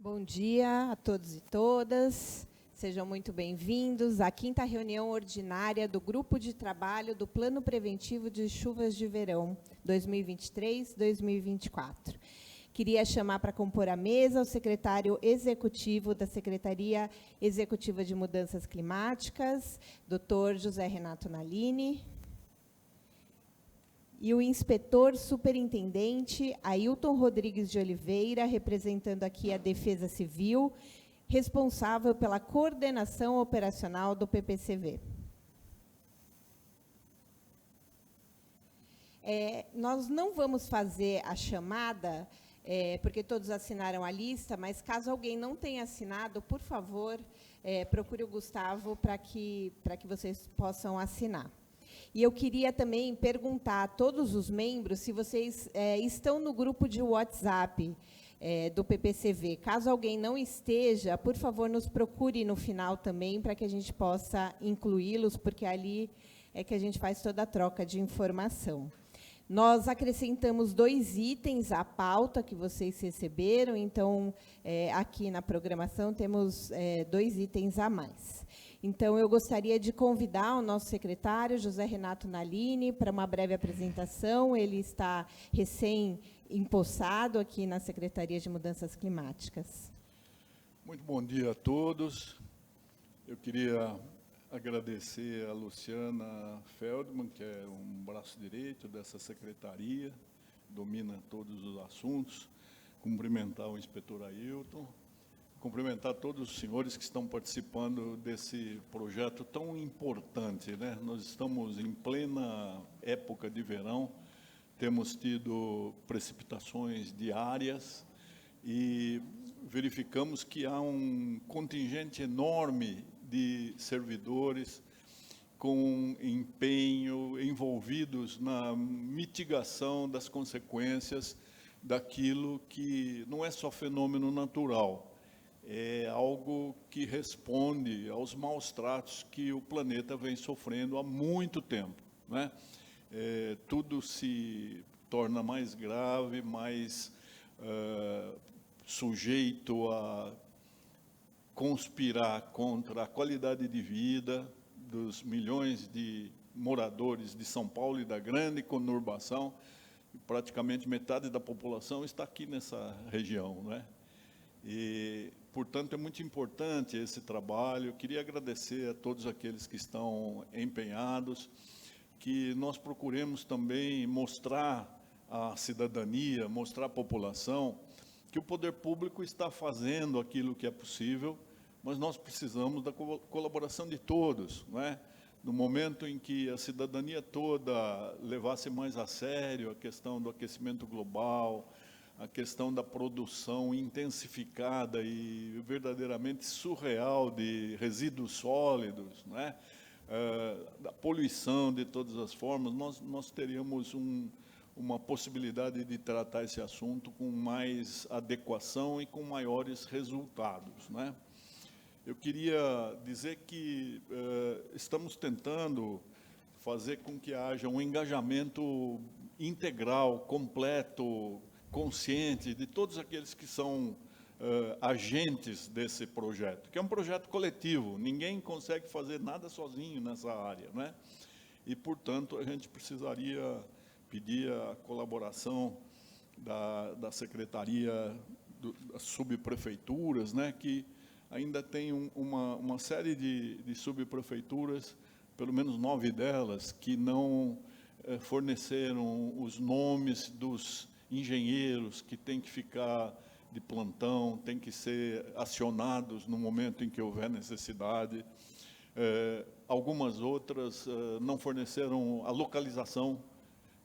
Bom dia a todos e todas. Sejam muito bem-vindos à 5ª reunião ordinária do Grupo de Trabalho do Plano Preventivo de Chuvas de Verão 2023-2024. Queria chamar para compor a mesa o secretário executivo da Secretaria Executiva de Mudanças Climáticas, Dr. José Renato Nalini, e o inspetor superintendente Ailton Rodrigues de Oliveira, representando aqui a Defesa Civil, responsável pela coordenação operacional do PPCV. Nós não vamos fazer a chamada, porque todos assinaram a lista, mas caso alguém não tenha assinado, por favor, procure o Gustavo para que vocês possam assinar. E eu queria também perguntar a todos os membros se vocês estão no grupo de WhatsApp do PPCV. Caso alguém não esteja, por favor, nos procure no final também, para que a gente possa incluí-los, porque ali é que a gente faz toda a troca de informação. Nós acrescentamos 2 itens à pauta que vocês receberam, então, aqui na programação temos 2 itens a mais. Então, eu gostaria de convidar o nosso secretário, José Renato Nalini, para uma breve apresentação. Ele está recém-empossado aqui na Secretaria de Mudanças Climáticas. Muito bom dia a todos. Eu queria agradecer a Luciana Feldman, que é um braço direito dessa secretaria, domina todos os assuntos, cumprimentar o inspetor Ailton, cumprimentar todos os senhores que estão participando desse projeto tão importante, né? Nós estamos em plena época de verão, temos tido precipitações diárias e verificamos que há um contingente enorme de servidores com empenho, envolvidos na mitigação das consequências daquilo que não é só fenômeno natural, é algo que responde aos maus tratos que o planeta vem sofrendo há muito tempo, né? Tudo se torna mais grave, mais sujeito a conspirar contra a qualidade de vida dos milhões de moradores de São Paulo e da grande conurbação. Praticamente metade da população está aqui nessa região, né? E, portanto, é muito importante esse trabalho. Eu queria agradecer a todos aqueles que estão empenhados, que nós procuremos também mostrar à cidadania, mostrar à população, que o poder público está fazendo aquilo que é possível, mas nós precisamos da colaboração de todos, não é? No momento em que a cidadania toda levasse mais a sério a questão do aquecimento global, a questão da produção intensificada e verdadeiramente surreal de resíduos sólidos, não é? Da poluição de todas as formas, nós teríamos uma possibilidade de tratar esse assunto com mais adequação e com maiores resultados, né? Eu queria dizer que estamos tentando fazer com que haja um engajamento integral, completo, consciente de todos aqueles que são agentes desse projeto, que é um projeto coletivo, ninguém consegue fazer nada sozinho nessa área, né? E, portanto, a gente precisaria pedir a colaboração da Secretaria, das subprefeituras, né, que ainda tem uma série de subprefeituras, pelo menos 9 delas, que não forneceram os nomes dos engenheiros que têm que ficar de plantão, têm que ser acionados no momento em que houver necessidade. Algumas outras não forneceram a localização.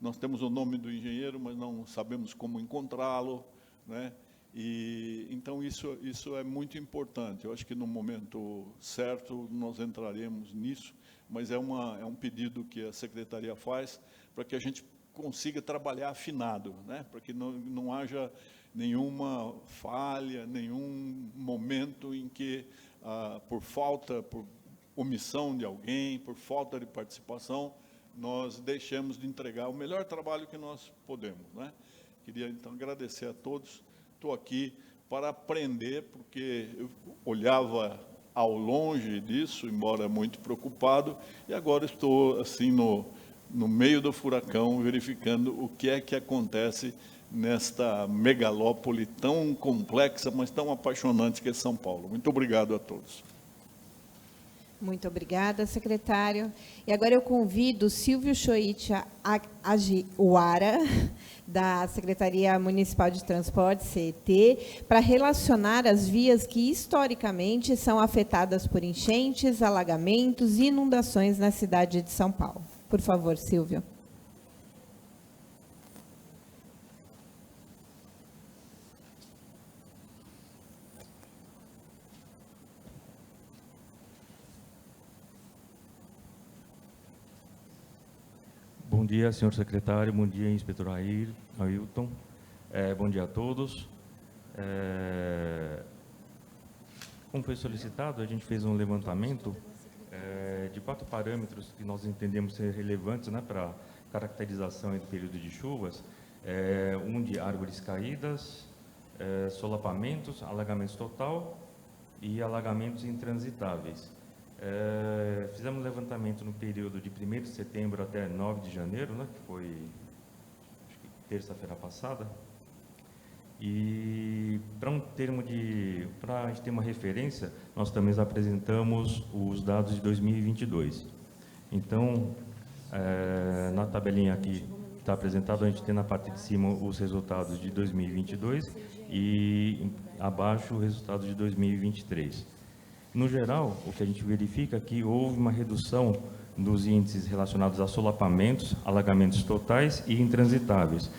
Nós temos o nome do engenheiro, mas não sabemos como encontrá-lo, né? E, então, isso é muito importante. Eu acho que no momento certo nós entraremos nisso, mas é um pedido que a Secretaria faz para que a gente consiga trabalhar afinado, né? Para que não haja nenhuma falha, nenhum momento em que, por omissão de alguém, por falta de participação, nós deixemos de entregar o melhor trabalho que nós podemos, né? Queria, então, agradecer a todos. Estou aqui para aprender, porque eu olhava ao longe disso, embora muito preocupado, e agora estou assim no meio do furacão, verificando o que é que acontece nesta megalópole tão complexa, mas tão apaixonante que é São Paulo. Muito obrigado a todos. Muito obrigada, secretário. E agora eu convido Silvio Choitia Agiuara, da Secretaria Municipal de Transporte, CET, para relacionar as vias que, historicamente, são afetadas por enchentes, alagamentos e inundações na cidade de São Paulo. Por favor, Silvio. Bom dia, senhor secretário, bom dia, inspetor Ailton, bom dia a todos. Como foi solicitado, a gente fez um levantamento de 4 parâmetros que nós entendemos ser relevantes, né, para caracterização do período de chuvas, um de árvores caídas, solapamentos, alagamentos total e alagamentos intransitáveis. Fizemos levantamento no período de 1º de setembro até 9 de janeiro, né, que foi terça-feira passada. E para a gente ter uma referência, nós também apresentamos os dados de 2022. Então, na tabelinha aqui que está apresentado, a gente tem na parte de cima os resultados de 2022 e abaixo o resultado de 2023. No geral, o que a gente verifica é que houve uma redução dos índices relacionados a solapamentos, alagamentos totais e intransitáveis.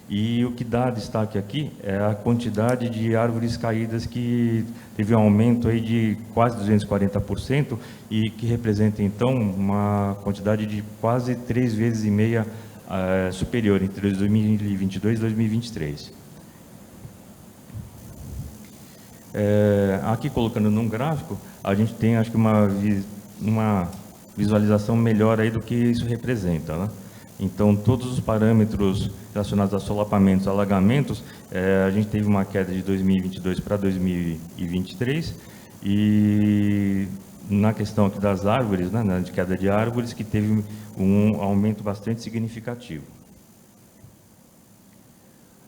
E o que dá destaque aqui é a quantidade de árvores caídas, que teve um aumento aí de quase 240% e que representa, então, uma quantidade de quase 3,5 vezes superior entre 2022 e 2023. Aqui, colocando num gráfico, a gente tem, acho que, uma visualização melhor aí do que isso representa, né? Então, todos os parâmetros relacionados a solapamentos, alagamentos, a gente teve uma queda de 2022 para 2023, e na questão aqui das árvores, né, de queda de árvores, que teve um aumento bastante significativo.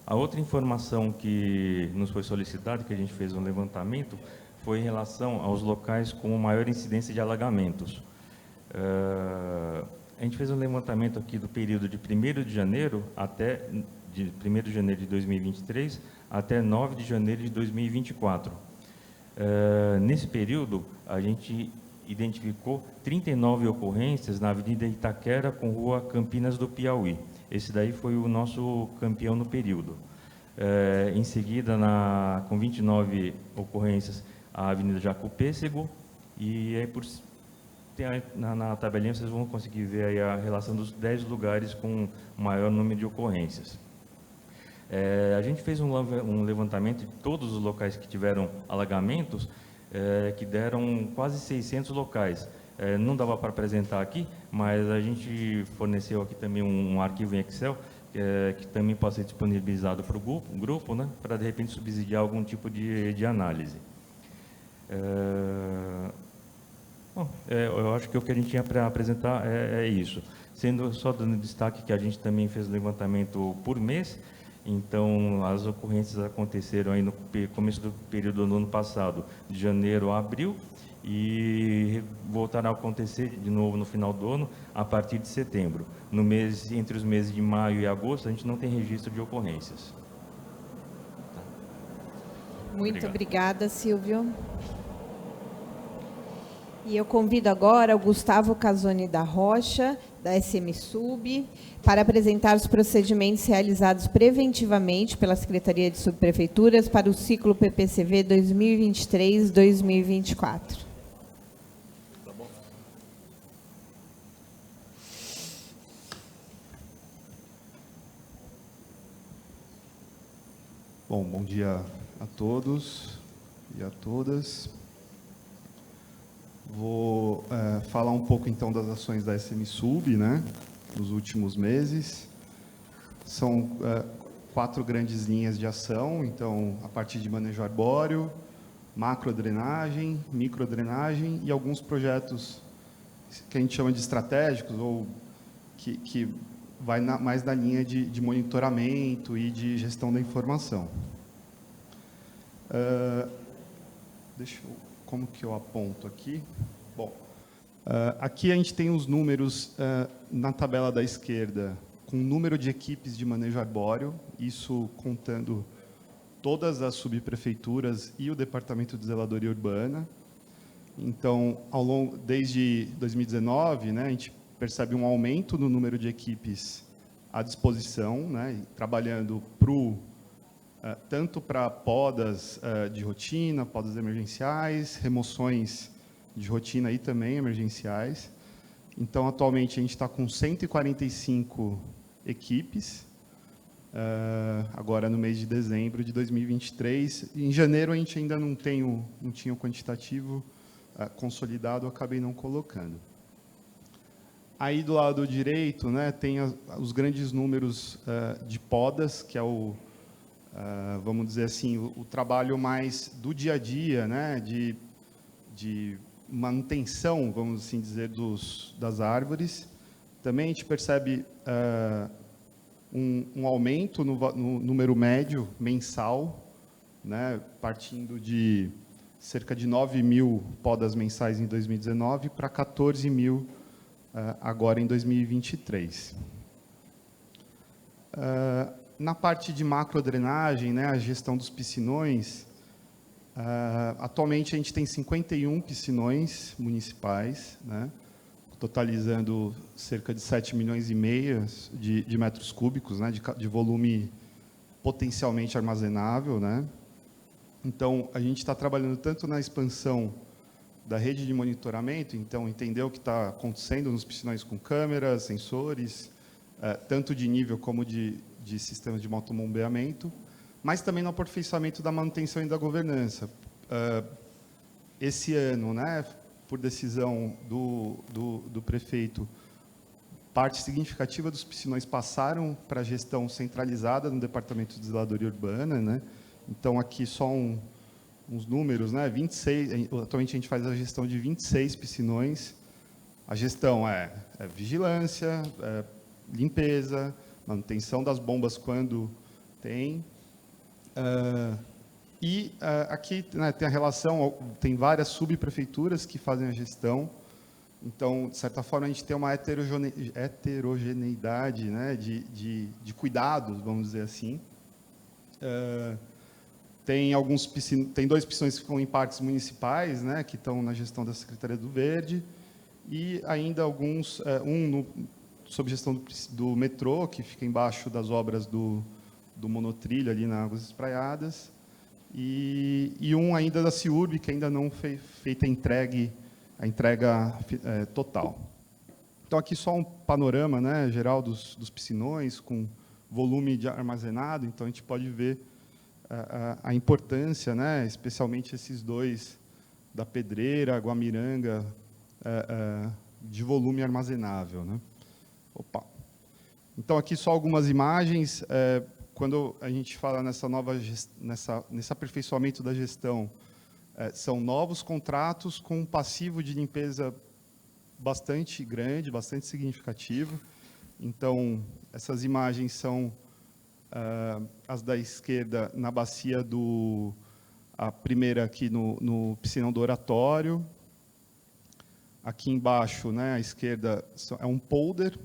A outra informação que nos foi solicitada, que a gente fez um levantamento, foi em relação aos locais com maior incidência de alagamentos. A gente fez um levantamento aqui do período de 1º de janeiro de 1º de janeiro de 2023 até 9 de janeiro de 2024. Nesse período, a gente identificou 39 ocorrências na Avenida Itaquera com Rua Campinas do Piauí. Esse daí foi o nosso campeão no período. Em seguida, com 29 ocorrências, a Avenida Jaco Pêssego, e aí na tabelinha vocês vão conseguir ver aí a relação dos 10 lugares com maior número de ocorrências. A gente fez um levantamento de todos os locais que tiveram alagamentos, que deram quase 600 locais. Não dava para apresentar aqui, mas a gente forneceu aqui também um arquivo em Excel, que também pode ser disponibilizado para o grupo, né, para, de repente, subsidiar algum tipo de análise. Bom, eu acho que o que a gente tinha para apresentar é isso. Sendo só dando destaque que a gente também fez levantamento por mês, então as ocorrências aconteceram aí no começo do período do ano passado, de janeiro a abril, e voltaram a acontecer de novo no final do ano, a partir de setembro. Entre os meses de maio e agosto, a gente não tem registro de ocorrências. Muito obrigada, Silvio. E eu convido agora o Gustavo Casoni da Rocha, da SMSub, para apresentar os procedimentos realizados preventivamente pela Secretaria de Subprefeituras para o ciclo PPCV 2023-2024. Tá bom. Bom dia a todos e a todas. Vou falar um pouco, então, das ações da SMSub, né, nos últimos meses. São 4 grandes linhas de ação, então, a partir de manejo arbóreo, macrodrenagem, microdrenagem e alguns projetos que a gente chama de estratégicos, ou que vai mais na linha de monitoramento e de gestão da informação. Como que eu aponto aqui? Bom, aqui a gente tem os números na tabela da esquerda, com o número de equipes de manejo arbóreo, isso contando todas as subprefeituras e o Departamento de Zeladoria Urbana. Então, desde 2019, né, a gente percebe um aumento no número de equipes à disposição, né, trabalhando tanto para podas de rotina, podas emergenciais, remoções de rotina e também emergenciais. Então, atualmente, a gente está com 145 equipes, agora no mês de dezembro de 2023. Em janeiro, a gente ainda não tinha o quantitativo consolidado, acabei não colocando. Aí, do lado direito, né, tem os grandes números de podas, que é vamos dizer assim, o trabalho mais do dia a dia, né, de manutenção, vamos assim dizer, das árvores. Também a gente percebe um aumento no número médio mensal, né, partindo de cerca de 9.000 podas mensais em 2019 para 14.000 agora em 2023. Na parte de macrodrenagem, né, a gestão dos piscinões, atualmente a gente tem 51 piscinões municipais, né, totalizando cerca de 7,5 milhões de metros cúbicos, né, de volume potencialmente armazenável, né. Então, a gente está trabalhando tanto na expansão da rede de monitoramento, então, entender o que está acontecendo nos piscinões com câmeras, sensores, tanto de nível como de sistemas de motobombeamento, mas também no aperfeiçoamento da manutenção e da governança. Esse ano, né, por decisão do prefeito, parte significativa dos piscinões passaram para a gestão centralizada no Departamento de Zeladoria Urbana, né? Então, aqui só uns números, né? 26, atualmente a gente faz a gestão de 26 piscinões. A gestão é vigilância, limpeza, manutenção das bombas quando tem. Aqui, né, tem a relação, tem várias subprefeituras que fazem a gestão. Então, de certa forma, a gente tem uma heterogeneidade, né, de cuidados, vamos dizer assim. Tem 2 piscinões que ficam em parques municipais, né, que estão na gestão da Secretaria do Verde, e ainda alguns, sob gestão do metrô, que fica embaixo das obras do monotrilho, ali na Águas Espraiadas, e um ainda da CIURB, que ainda não foi feita a entrega total. Então, aqui só um panorama, né, geral dos piscinões, com volume de armazenado. Então, a gente pode ver a importância, né, especialmente esses 2 da Pedreira, Guamiranga, de volume armazenável, né? Opa. Então, aqui só algumas imagens. Quando a gente fala nesse aperfeiçoamento da gestão, são novos contratos com um passivo de limpeza bastante grande, bastante significativo. Então, essas imagens são as da esquerda na bacia a primeira aqui no piscinão do Oratório. Aqui embaixo, né, à esquerda, é um polder.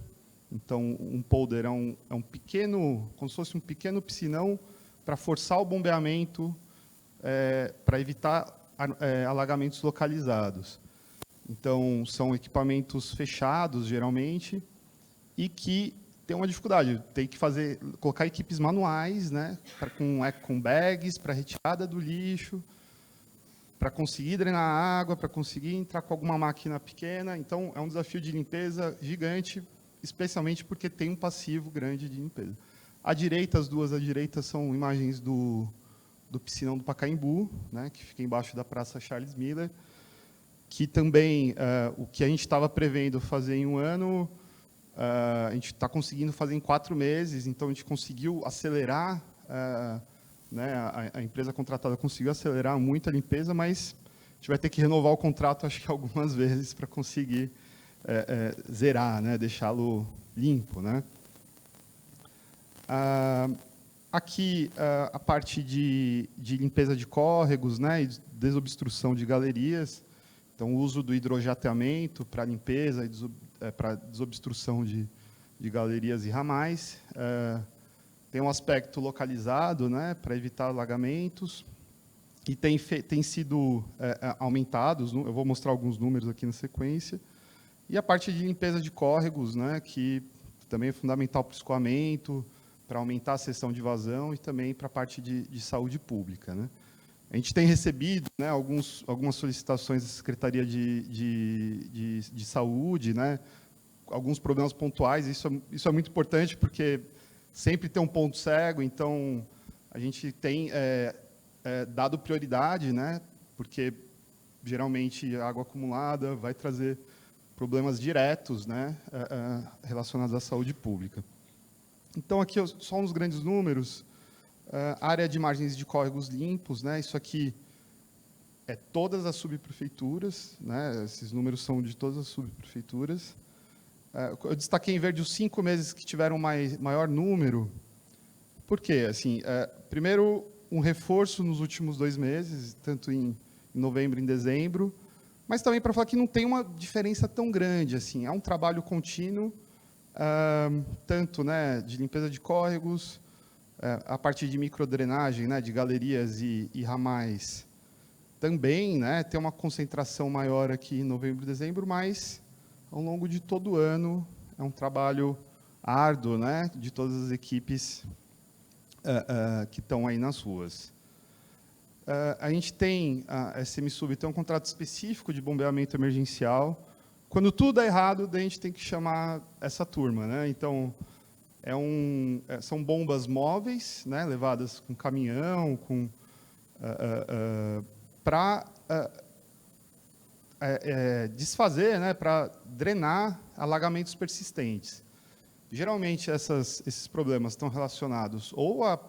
Então, um polder é um pequeno, como se fosse um pequeno piscinão para forçar o bombeamento, para evitar alagamentos localizados. Então, são equipamentos fechados, geralmente, e que tem uma dificuldade, tem que colocar equipes manuais, né, com bags, para retirada do lixo, para conseguir drenar a água, para conseguir entrar com alguma máquina pequena. Então, é um desafio de limpeza gigante, especialmente porque tem um passivo grande de limpeza. À direita, as 2 à direita são imagens do piscinão do Pacaembu, né, que fica embaixo da Praça Charles Miller, que também, o que a gente estava prevendo fazer em um ano, a gente está conseguindo fazer em 4 meses, então a gente conseguiu acelerar, né, a empresa contratada conseguiu acelerar muito a limpeza, mas a gente vai ter que renovar o contrato, acho que algumas vezes, para conseguir zerar, né, deixá-lo limpo, né. Aqui, a parte de limpeza de córregos, né, e desobstrução de galerias. Então, o uso do hidrojateamento para limpeza e para desobstrução de galerias e ramais. Tem um aspecto localizado, né, para evitar alagamentos. E tem sido aumentados, eu vou mostrar alguns números aqui na sequência. E a parte de limpeza de córregos, né, que também é fundamental para o escoamento, para aumentar a seção de vazão e também para a parte de saúde pública, né. A gente tem recebido, né, algumas solicitações da Secretaria de Saúde, né, alguns problemas pontuais. Isso é muito importante, porque sempre tem um ponto cego, então a gente tem dado prioridade, né, porque geralmente a água acumulada vai trazer problemas diretos, né, relacionados à saúde pública. Então, aqui só uns grandes números. Área de margens de córregos limpos, né, isso aqui é todas as subprefeituras, né, esses números são de todas as subprefeituras. Eu destaquei em verde os 5 meses que tiveram maior número. Por quê? Assim, primeiro, um reforço nos últimos 2 meses, tanto em novembro e em dezembro, mas também para falar que não tem uma diferença tão grande. Assim, é um trabalho contínuo, tanto, né, de limpeza de córregos, a partir de microdrenagem, né, de galerias e ramais, também, né, tem uma concentração maior aqui em novembro e dezembro, mas, ao longo de todo o ano, é um trabalho árduo, né, de todas as equipes que estão aí nas ruas. A gente tem, a SMSUB tem um contrato específico de bombeamento emergencial. Quando tudo dá errado, daí a gente tem que chamar essa turma, né? Então, são bombas móveis, né, levadas com caminhão, para desfazer, né, para drenar alagamentos persistentes. Geralmente, esses problemas estão relacionados ou a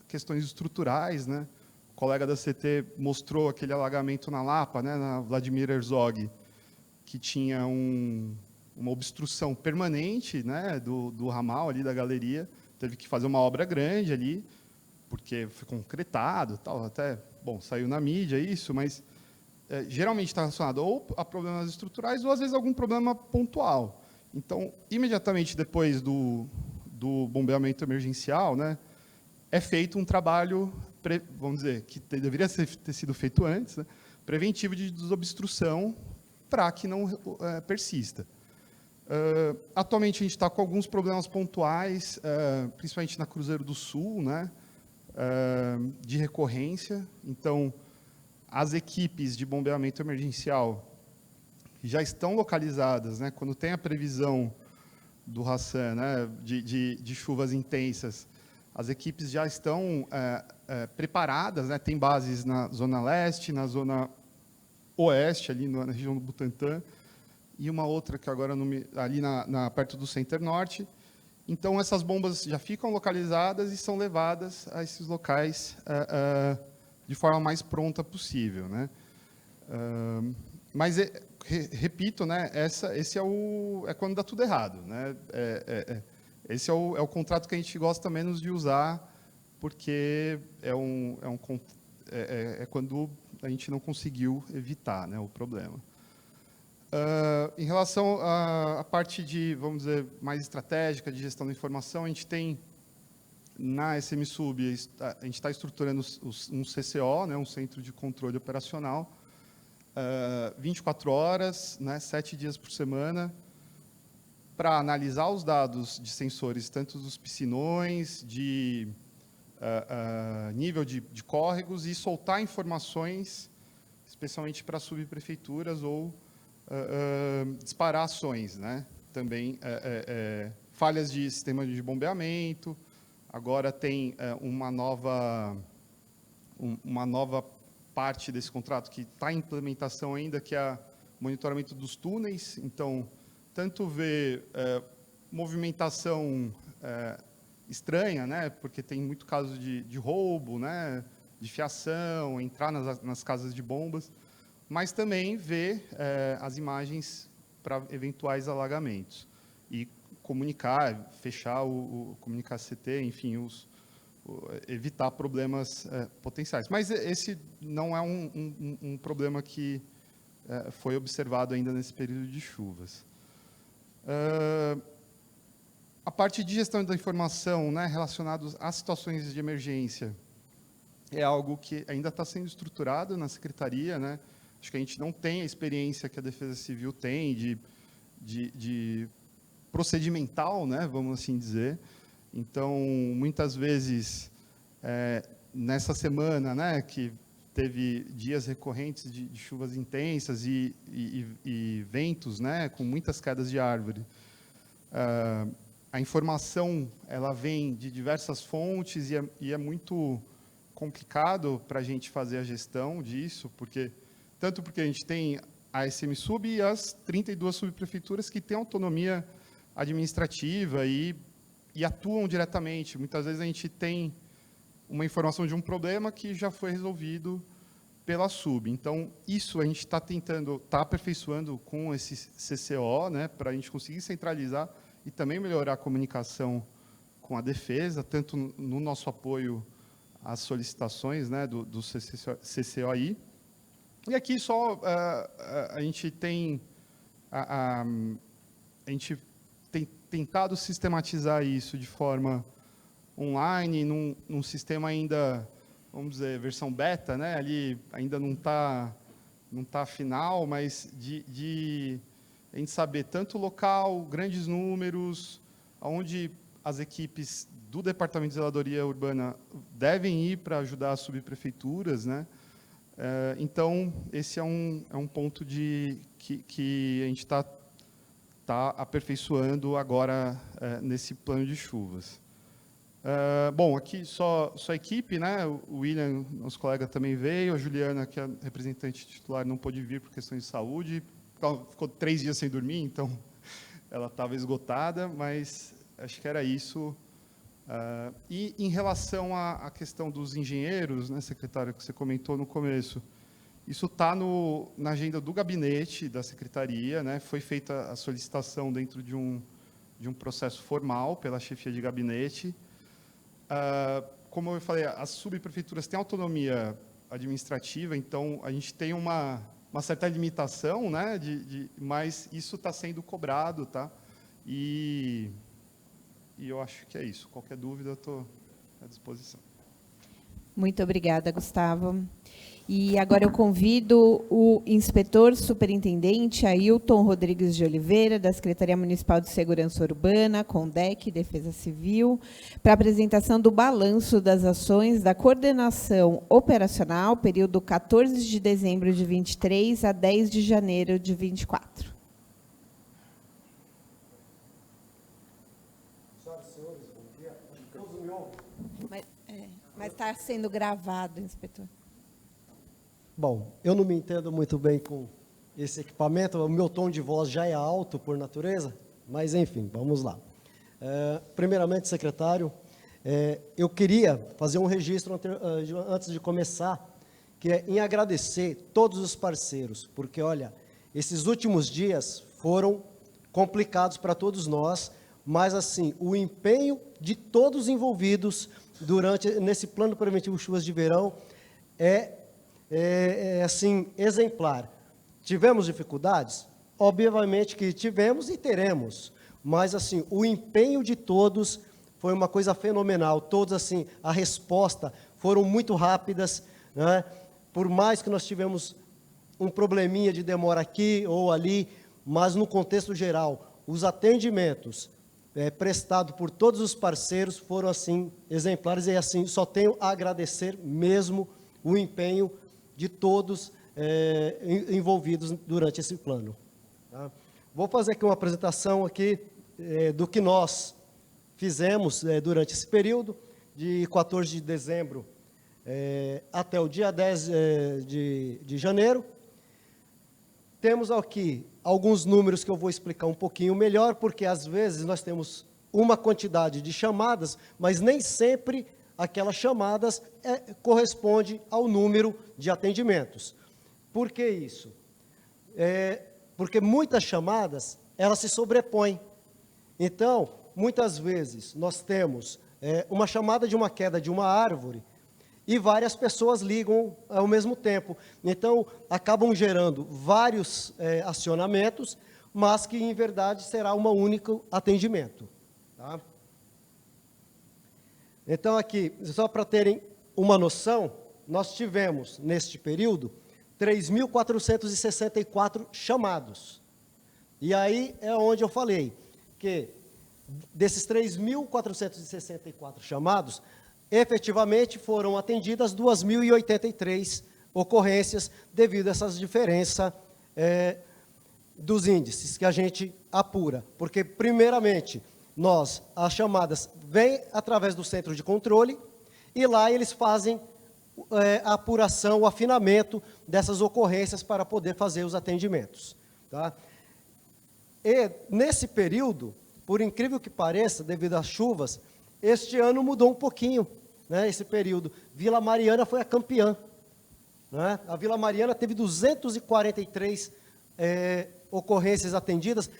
questões estruturais, né? O colega da CT mostrou aquele alagamento na Lapa, né, na Vladimir Herzog, que tinha uma obstrução permanente, né, do ramal ali da galeria, teve que fazer uma obra grande ali, porque foi concretado, tal, até, bom, saiu na mídia isso, mas geralmente está relacionado ou a problemas estruturais ou, às vezes, algum problema pontual. Então, imediatamente depois do bombeamento emergencial, né, é feito um trabalho, vamos dizer, que deveria ter sido feito antes, né, preventivo de desobstrução, para que não persista. Atualmente, a gente está com alguns problemas pontuais, principalmente na Cruzeiro do Sul, né, de recorrência. Então, as equipes de bombeamento emergencial já estão localizadas, né, quando tem a previsão do Hassan, né, de chuvas intensas, as equipes já estão preparadas, né, tem bases na Zona Leste, na Zona Oeste, ali na região do Butantã, e uma outra que agora ali perto do Center Norte. Então, essas bombas já ficam localizadas e são levadas a esses locais de forma mais pronta possível, né? Mas, repito, né, esse é quando dá tudo errado, né? Esse é o contrato que a gente gosta menos de usar, porque é quando a gente não conseguiu evitar, né, o problema. Em relação à parte de, vamos dizer, mais estratégica de gestão da informação, a gente tem, na SMSUB, a gente está estruturando um CCO, né, um Centro de Controle Operacional, 24 horas, né, 7 dias por semana, para analisar os dados de sensores, tanto dos piscinões, de nível de córregos, e soltar informações, especialmente para subprefeituras, ou disparar ações, né? Também falhas de sistema de bombeamento. Agora tem uma nova parte desse contrato que está em implementação ainda, que é o monitoramento dos túneis. Então, tanto ver movimentação estranha, né? Porque tem muito caso de roubo, né? De fiação, entrar nas casas de bombas, mas também ver as imagens para eventuais alagamentos e comunicar, fechar comunicar CT, enfim, evitar problemas potenciais. Mas esse não é um problema que foi observado ainda nesse período de chuvas. A parte de gestão da informação, né, relacionados às situações de emergência, é algo que ainda está sendo estruturado na Secretaria, né? Acho que a gente não tem a experiência que a Defesa Civil tem de procedimental, né, vamos assim dizer. Então, muitas vezes, nessa semana, né, que teve dias recorrentes de chuvas intensas e ventos, né, com muitas quedas de árvore, a informação ela vem de diversas fontes e é muito complicado para a gente fazer a gestão disso, porque a gente tem a SM-Sub e as 32 subprefeituras que têm autonomia administrativa e atuam diretamente. Muitas vezes a gente tem uma informação de um problema que já foi resolvido pela SUB. Então, isso a gente está aperfeiçoando com esse CCO, né, para a gente conseguir centralizar e também melhorar a comunicação com a defesa, tanto no nosso apoio às solicitações, né, do CCOI. E aqui só a gente tem tentado sistematizar isso de forma online, num sistema ainda, vamos dizer, versão beta, né? Ali ainda não tá final, mas de a gente saber tanto local, grandes números, aonde as equipes do Departamento de Zeladoria Urbana devem ir para ajudar as subprefeituras, né? Então, esse é um ponto que a gente está aperfeiçoando agora nesse plano de chuvas. Bom, aqui só a equipe, né? O William, nosso colega, também veio, a Juliana, que é representante titular, não pôde vir por questões de saúde, ficou 3 dias sem dormir, então ela estava esgotada, mas acho que era isso. E em relação à questão dos engenheiros, né, secretário, que você comentou no começo, isso está na agenda do gabinete da secretaria, né, foi feita a solicitação dentro de um processo formal pela chefia de gabinete. Como eu falei, as subprefeituras têm autonomia administrativa, então a gente tem uma certa limitação, né, mas isso está sendo cobrado, tá? E eu acho que é isso. Qualquer dúvida, eu estou à disposição. Muito obrigada, Gustavo. E agora eu convido o inspetor superintendente Ailton Rodrigues de Oliveira, da Secretaria Municipal de Segurança Urbana, CONDEC, Defesa Civil, para a apresentação do balanço das ações da coordenação operacional, período 14 de dezembro de 23 a 10 de janeiro de 24. Mas está sendo gravado, inspetor. Bom, eu não me entendo muito bem com esse equipamento, o meu tom de voz já é alto por natureza, mas, enfim, vamos lá. Primeiramente, secretário, eu queria fazer um registro antes de começar, que é em agradecer todos os parceiros, porque, olha, esses últimos dias foram complicados para todos nós, mas, assim, o empenho de todos os envolvidos nesse plano preventivo chuvas de verão assim, exemplar. Tivemos dificuldades? Obviamente que tivemos e teremos, mas, assim, o empenho de todos foi uma coisa fenomenal. Todos, assim, a resposta foram muito rápidas, né? Por mais que nós tivemos um probleminha de demora aqui ou ali, mas, no contexto geral, os atendimentos prestado por todos os parceiros foram, assim, exemplares, e, assim, só tenho a agradecer mesmo o empenho de todos envolvidos durante esse plano. Tá? Vou fazer aqui uma apresentação aqui, do que nós fizemos durante esse período, de 14 de dezembro até o dia 10 de janeiro. temos aqui alguns números que eu vou explicar um pouquinho melhor, porque às vezes nós temos uma quantidade de chamadas, mas nem sempre aquelas chamadas corresponde ao número de atendimentos. Por que isso? Porque muitas chamadas, elas se sobrepõem. Então, muitas vezes, nós temos uma chamada de uma queda de uma árvore e várias pessoas ligam ao mesmo tempo. Então, acabam gerando vários acionamentos, mas que, em verdade, será um único atendimento. Tá? Então, aqui, só para terem uma noção, nós tivemos, neste período, 3.464 chamados. E aí é onde eu falei que, desses 3.464 chamados, efetivamente foram atendidas 2.083 ocorrências devido a essas diferenças dos índices que a gente apura. Porque, primeiramente, as chamadas vêm através do centro de controle e lá eles fazem a apuração, o afinamento dessas ocorrências para poder fazer os atendimentos. Tá? E, nesse período, por incrível que pareça, devido às chuvas, este ano mudou um pouquinho, né, esse período. Vila Mariana foi a campeã. Né? A Vila Mariana teve 243 ocorrências atendidas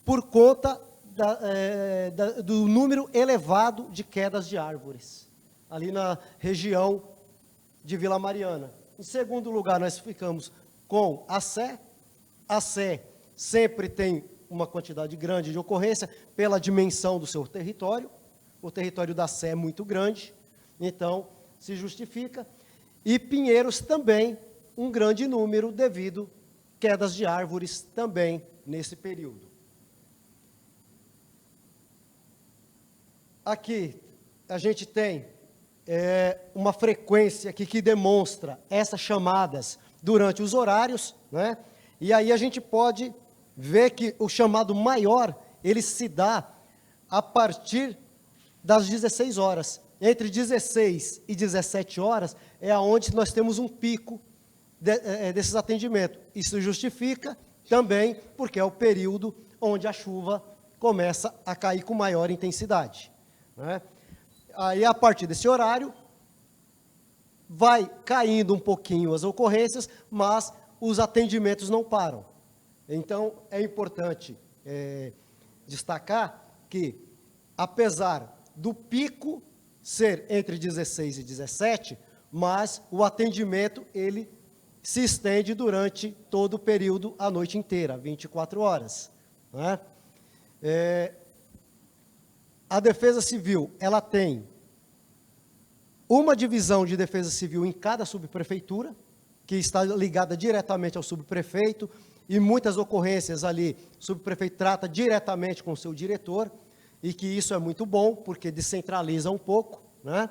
por conta do número elevado de quedas de árvores, ali na região de Vila Mariana. Em segundo lugar, nós ficamos com a Sé. A Sé sempre tem uma quantidade grande de ocorrência pela dimensão do seu território. O território da Sé é muito grande, então se justifica. E Pinheiros também, um grande número devido a quedas de árvores também nesse período. Aqui a gente tem uma frequência aqui que demonstra essas chamadas durante os horários, né? E aí a gente pode ver que o chamado maior, ele se dá a partir das 16 horas. Entre 16 e 17 horas é onde nós temos um pico desses atendimentos. Isso justifica também porque é o período onde a chuva começa a cair com maior intensidade. Né? Aí, a partir desse horário, vai caindo um pouquinho as ocorrências, mas os atendimentos não param. Então, é importante destacar que, apesar do pico ser entre 16 e 17, mas o atendimento, ele se estende durante todo o período, a noite inteira, 24 horas. Né? A Defesa Civil, ela tem uma divisão de Defesa Civil em cada subprefeitura, que está ligada diretamente ao subprefeito, e muitas ocorrências ali, o subprefeito trata diretamente com o seu diretor, e que isso é muito bom, porque descentraliza um pouco, né?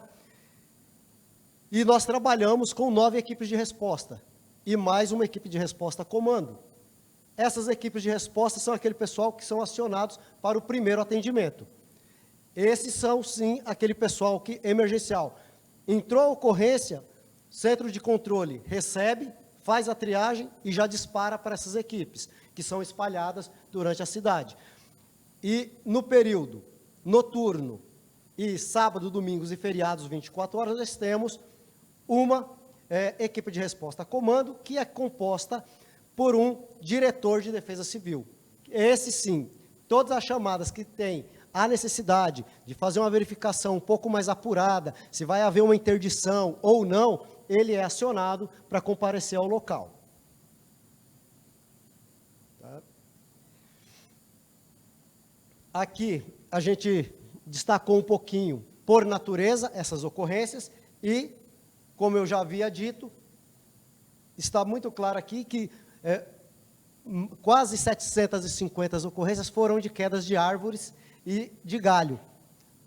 E nós trabalhamos com 9 equipes de resposta, e mais uma equipe de resposta comando. Essas equipes de resposta são aquele pessoal que são acionados para o primeiro atendimento. Esses são, sim, aquele pessoal que emergencial. Entrou a ocorrência, centro de controle recebe, faz a triagem e já dispara para essas equipes, que são espalhadas durante a cidade. E no período noturno e sábado, domingos e feriados, 24 horas, nós temos uma equipe de resposta a comando, que é composta por um diretor de defesa civil. Esse sim, todas as chamadas que têm a necessidade de fazer uma verificação um pouco mais apurada, se vai haver uma interdição ou não, ele é acionado para comparecer ao local. Tá? Aqui a gente destacou um pouquinho, por natureza, essas ocorrências e, como eu já havia dito, está muito claro aqui que quase 750 ocorrências foram de quedas de árvores e de galho.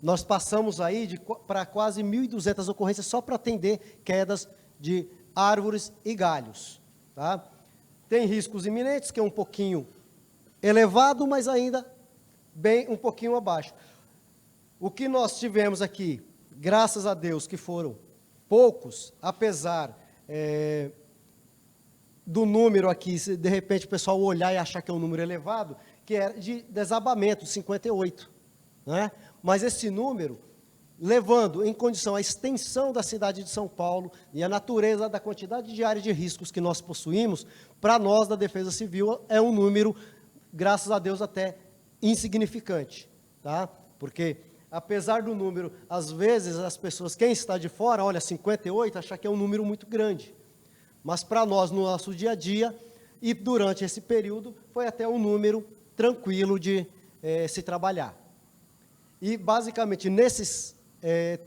Nós passamos aí para quase 1.200 ocorrências só para atender quedas de árvores e galhos. Tá? Tem riscos iminentes, que é um pouquinho elevado, mas ainda bem um pouquinho abaixo. O que nós tivemos aqui, graças a Deus, que foram poucos, apesar do número aqui, se de repente o pessoal olhar e achar que é um número elevado, que é de desabamento, 58. Né? Mas esse número, levando em condição a extensão da cidade de São Paulo e a natureza da quantidade de área de riscos que nós possuímos, para nós da Defesa Civil é um número, graças a Deus, até insignificante. Tá? Porque, apesar do número, às vezes as pessoas, quem está de fora, olha, 58, acha que é um número muito grande. Mas para nós, no nosso dia a dia, e durante esse período, foi até um número tranquilo de se trabalhar. E, basicamente,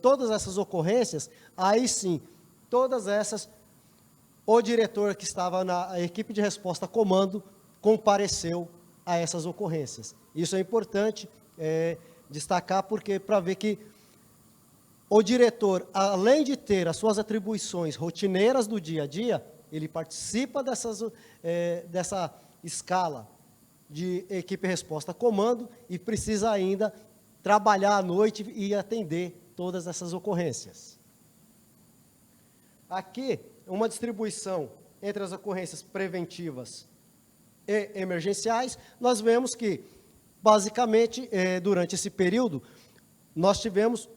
todas essas ocorrências, aí sim, todas essas, o diretor que estava na equipe de resposta a comando compareceu a essas ocorrências. Isso é importante destacar, porque para ver que o diretor, além de ter as suas atribuições rotineiras do dia a dia, ele participa dessa escala de equipe resposta a comando e precisa ainda trabalhar à noite e atender todas essas ocorrências. Aqui, uma distribuição entre as ocorrências preventivas e emergenciais, nós vemos que, basicamente, durante esse período, nós tivemos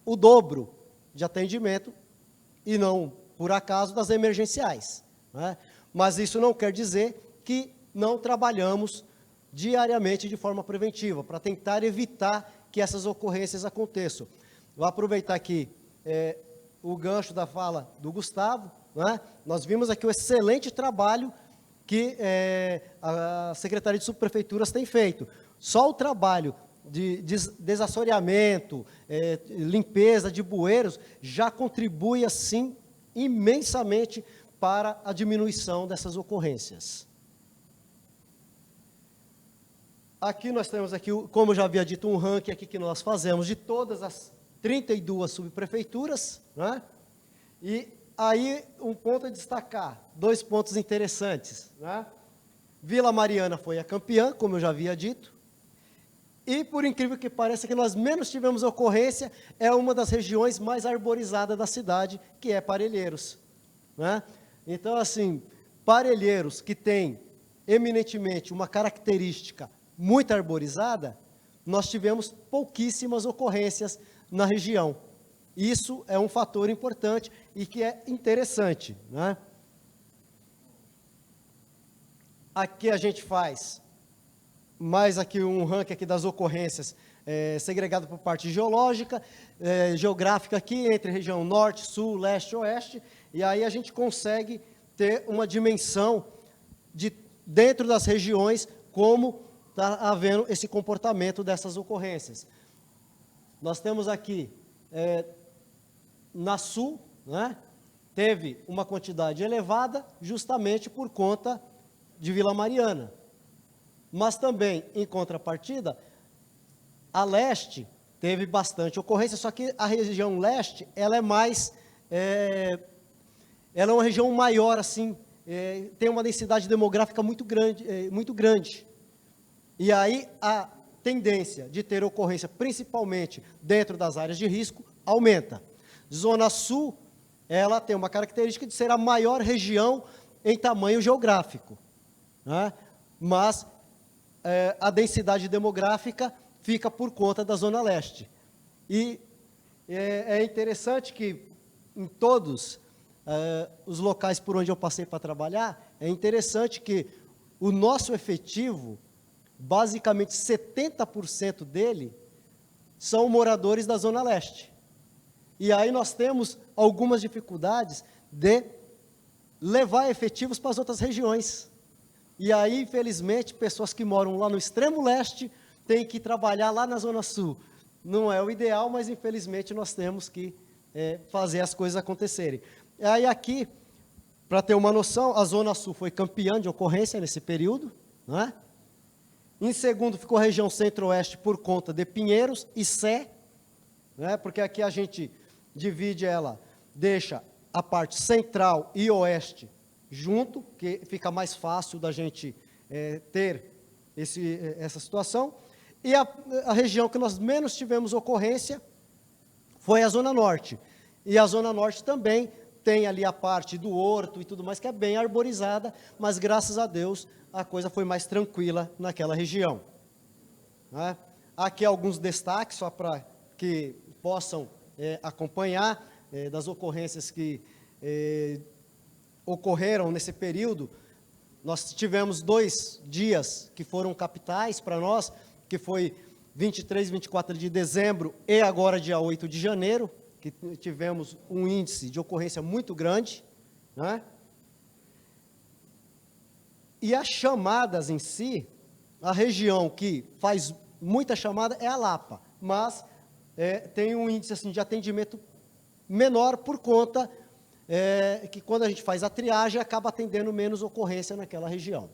o dobro de atendimento, e não, por acaso, das emergenciais. Né? Mas isso não quer dizer que não trabalhamos diariamente de forma preventiva, para tentar evitar que essas ocorrências aconteçam. Vou aproveitar aqui o gancho da fala do Gustavo. Né? Nós vimos aqui o excelente trabalho que a Secretaria de Subprefeituras tem feito. Só o trabalho de desassoreamento, limpeza de bueiros, já contribui, assim, imensamente para a diminuição dessas ocorrências. Aqui nós temos, aqui, como eu já havia dito, um ranking aqui que nós fazemos de todas as 32 subprefeituras, né? E aí um ponto a destacar, 2 pontos interessantes. Né? Vila Mariana foi a campeã, como eu já havia dito, e por incrível que pareça, que nós menos tivemos ocorrência, é uma das regiões mais arborizadas da cidade, que é Parelheiros. Né? Então, assim, Parelheiros, que tem eminentemente uma característica muito arborizada, nós tivemos pouquíssimas ocorrências na região. Isso é um fator importante e que é interessante. Né? Aqui a gente faz mais aqui um ranking aqui das ocorrências segregado por parte geológica, geográfica aqui, entre região norte, sul, leste, oeste, e aí a gente consegue ter uma dimensão dentro das regiões, como está havendo esse comportamento dessas ocorrências. Nós temos aqui, na sul, né, teve uma quantidade elevada, justamente por conta de Vila Mariana. Mas também, em contrapartida, a leste teve bastante ocorrência, só que a região leste, ela é mais, ela é uma região maior, assim, tem uma densidade demográfica muito grande. E aí a tendência de ter ocorrência, principalmente dentro das áreas de risco, aumenta. Zona Sul, ela tem uma característica de ser a maior região em tamanho geográfico. Né? Mas a densidade demográfica fica por conta da Zona Leste. E é interessante que em todos os locais por onde eu passei para trabalhar, é interessante que o nosso efetivo, basicamente 70% dele, são moradores da Zona Leste. E aí nós temos algumas dificuldades de levar efetivos para as outras regiões. E aí, infelizmente, pessoas que moram lá no extremo leste têm que trabalhar lá na Zona Sul. Não é o ideal, mas infelizmente nós temos que fazer as coisas acontecerem. E aí aqui, para ter uma noção, a Zona Sul foi campeã de ocorrência nesse período, não é? Em segundo ficou a região centro-oeste por conta de Pinheiros e Sé, né? Porque aqui a gente divide ela, deixa a parte central e oeste junto, que fica mais fácil da gente ter essa situação. E a região que nós menos tivemos ocorrência foi a Zona Norte. E a Zona Norte também tem ali a parte do horto e tudo mais, que é bem arborizada, mas, graças a Deus, a coisa foi mais tranquila naquela região. Né? Aqui alguns destaques, só para que possam acompanhar das ocorrências que ocorreram nesse período. Nós tivemos 2 dias que foram capitais para nós, que foi 23 e 24 de dezembro e agora dia 8 de janeiro, que tivemos um índice de ocorrência muito grande, né? E as chamadas em si, a região que faz muita chamada é a Lapa, mas tem um índice assim, de atendimento menor por conta que quando a gente faz a triagem acaba atendendo menos ocorrência naquela região.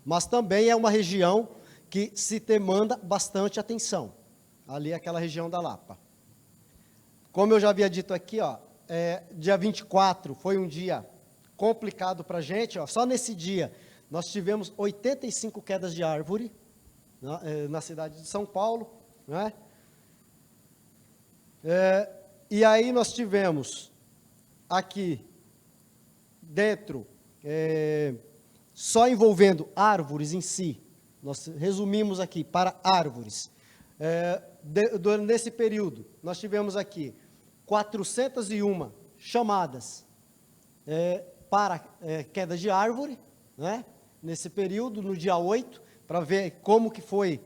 Mas também é uma região que se demanda bastante atenção, ali aquela região da Lapa. Como eu já havia dito aqui, ó, dia 24 foi um dia complicado para a gente, ó, só nesse dia nós tivemos 85 quedas de árvore na cidade de São Paulo, né? E aí nós tivemos aqui dentro, só envolvendo árvores em si, nós resumimos aqui para árvores. Nesse período, nós tivemos aqui 401 chamadas para queda de árvore, né? Nesse período, no dia 8, para ver como que foi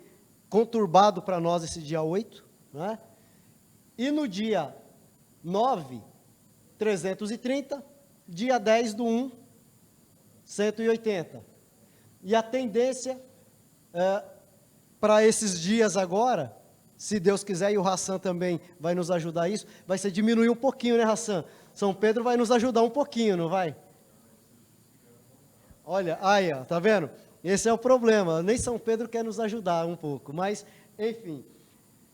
conturbado para nós esse dia 8, né? E no dia 9, 330, dia 10 do 1, 180. E a tendência para esses dias agora, se Deus quiser, e o Hassan também vai nos ajudar a isso, vai ser diminuir um pouquinho, né, Hassan? São Pedro vai nos ajudar um pouquinho, não vai? Olha, aí, ó, tá vendo? Esse é o problema, nem São Pedro quer nos ajudar um pouco, mas, enfim.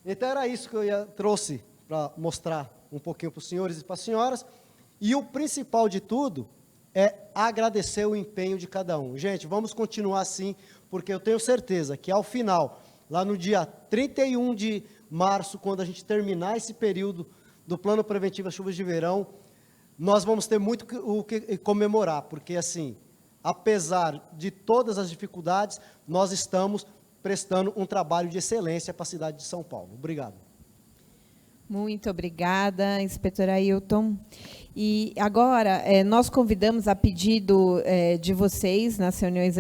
Então era isso que eu trouxe para mostrar um pouquinho para os senhores e para as senhoras, e o principal de tudo é agradecer o empenho de cada um. Gente, vamos continuar assim, porque eu tenho certeza que ao final, lá no dia 31 de março, quando a gente terminar esse período do Plano Preventivo às Chuvas de Verão, nós vamos ter muito o que comemorar, porque assim, apesar de todas as dificuldades, nós estamos prestando um trabalho de excelência para a cidade de São Paulo. Obrigado. Muito obrigada, inspetor Ailton. E agora, nós convidamos, a pedido de vocês, nas reuniões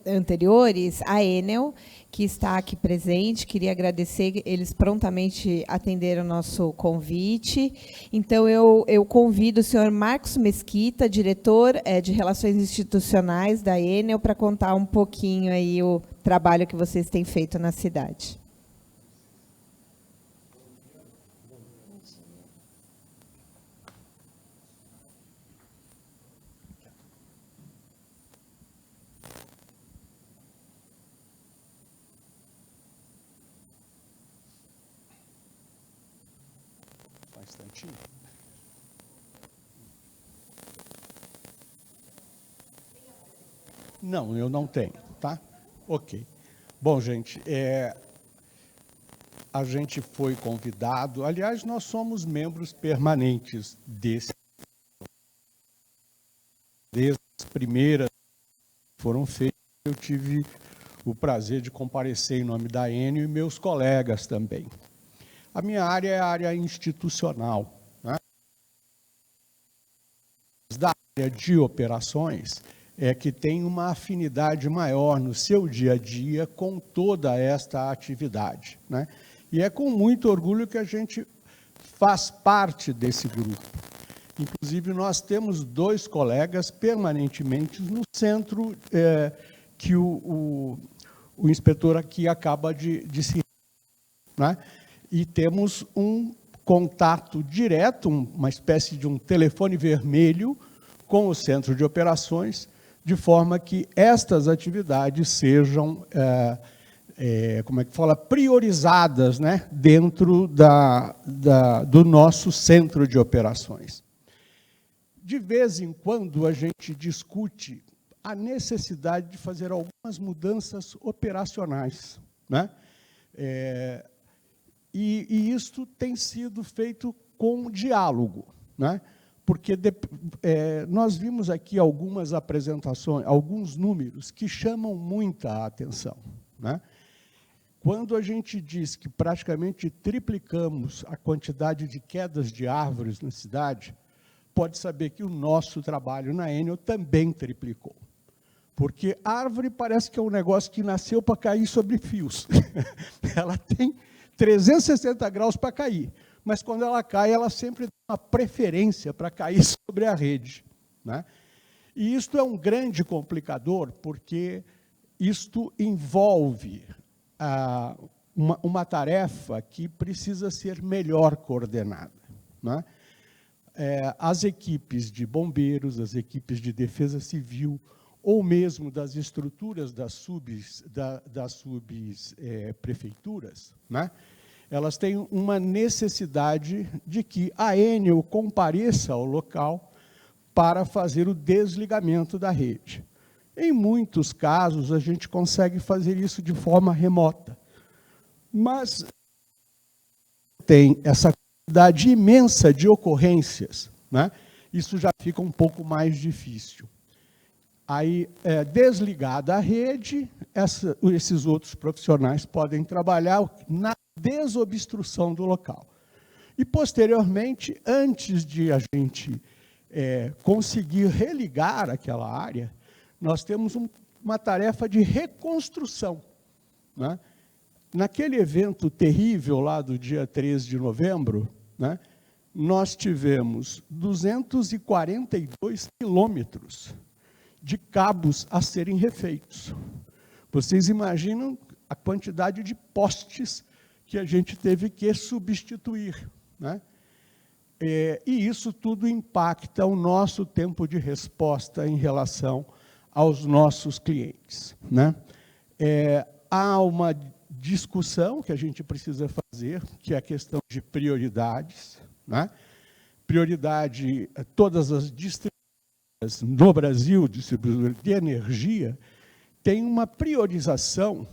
anteriores, a Enel, que está aqui presente. Queria agradecer, eles prontamente atenderam o nosso convite. Então, eu convido o senhor Marcos Mesquita, diretor de Relações Institucionais da Enel, para contar um pouquinho aí o trabalho que vocês têm feito na cidade. Não, eu não tenho, tá? Ok. Bom, gente, a gente foi convidado, aliás, nós somos membros permanentes desse, desde as primeiras que foram feitas, eu tive o prazer de comparecer em nome da Enel e meus colegas também. A minha área é a área institucional, né? Da área de operações, que tem uma afinidade maior no seu dia a dia com toda esta atividade, né? E é com muito orgulho que a gente faz parte desse grupo. Inclusive, nós temos 2 colegas permanentemente no centro que o inspetor aqui acaba de se... Né? E temos um contato direto, uma espécie de um telefone vermelho com o centro de operações, de forma que estas atividades sejam, como é que fala, priorizadas, né, dentro do nosso centro de operações. De vez em quando a gente discute a necessidade de fazer algumas mudanças operacionais, né? E isto tem sido feito com diálogo, né? porque nós vimos aqui algumas apresentações, alguns números que chamam muita atenção, né? Quando a gente diz que praticamente triplicamos a quantidade de quedas de árvores na cidade, pode saber que o nosso trabalho na Enel também triplicou. Porque árvore parece que é um negócio que nasceu para cair sobre fios. Ela tem 360 graus para cair, mas quando ela cai, ela sempre dá uma preferência para cair sobre a rede, né? E isto é um grande complicador, porque isto envolve uma tarefa que precisa ser melhor coordenada, né? As equipes de bombeiros, as equipes de defesa civil, ou mesmo das estruturas das subprefeituras, né? Elas têm uma necessidade de que a Enel compareça ao local para fazer o desligamento da rede. Em muitos casos, a gente consegue fazer isso de forma remota, mas tem essa quantidade imensa de ocorrências, né? Isso já fica um pouco mais difícil. Aí, desligada a rede, esses outros profissionais podem trabalhar na desobstrução do local. E, posteriormente, antes de a gente conseguir religar aquela área, nós temos uma tarefa de reconstrução, né? Naquele evento terrível lá do dia 3 de novembro, né, nós tivemos 242 quilômetros de cabos a serem refeitos. Vocês imaginam a quantidade de postes que a gente teve que substituir, né? E isso tudo impacta o nosso tempo de resposta em relação aos nossos clientes, né? Há uma discussão que a gente precisa fazer, que é a questão de prioridades, né? Prioridade, todas as distribuidoras no Brasil, distribuidor de energia, tem uma priorização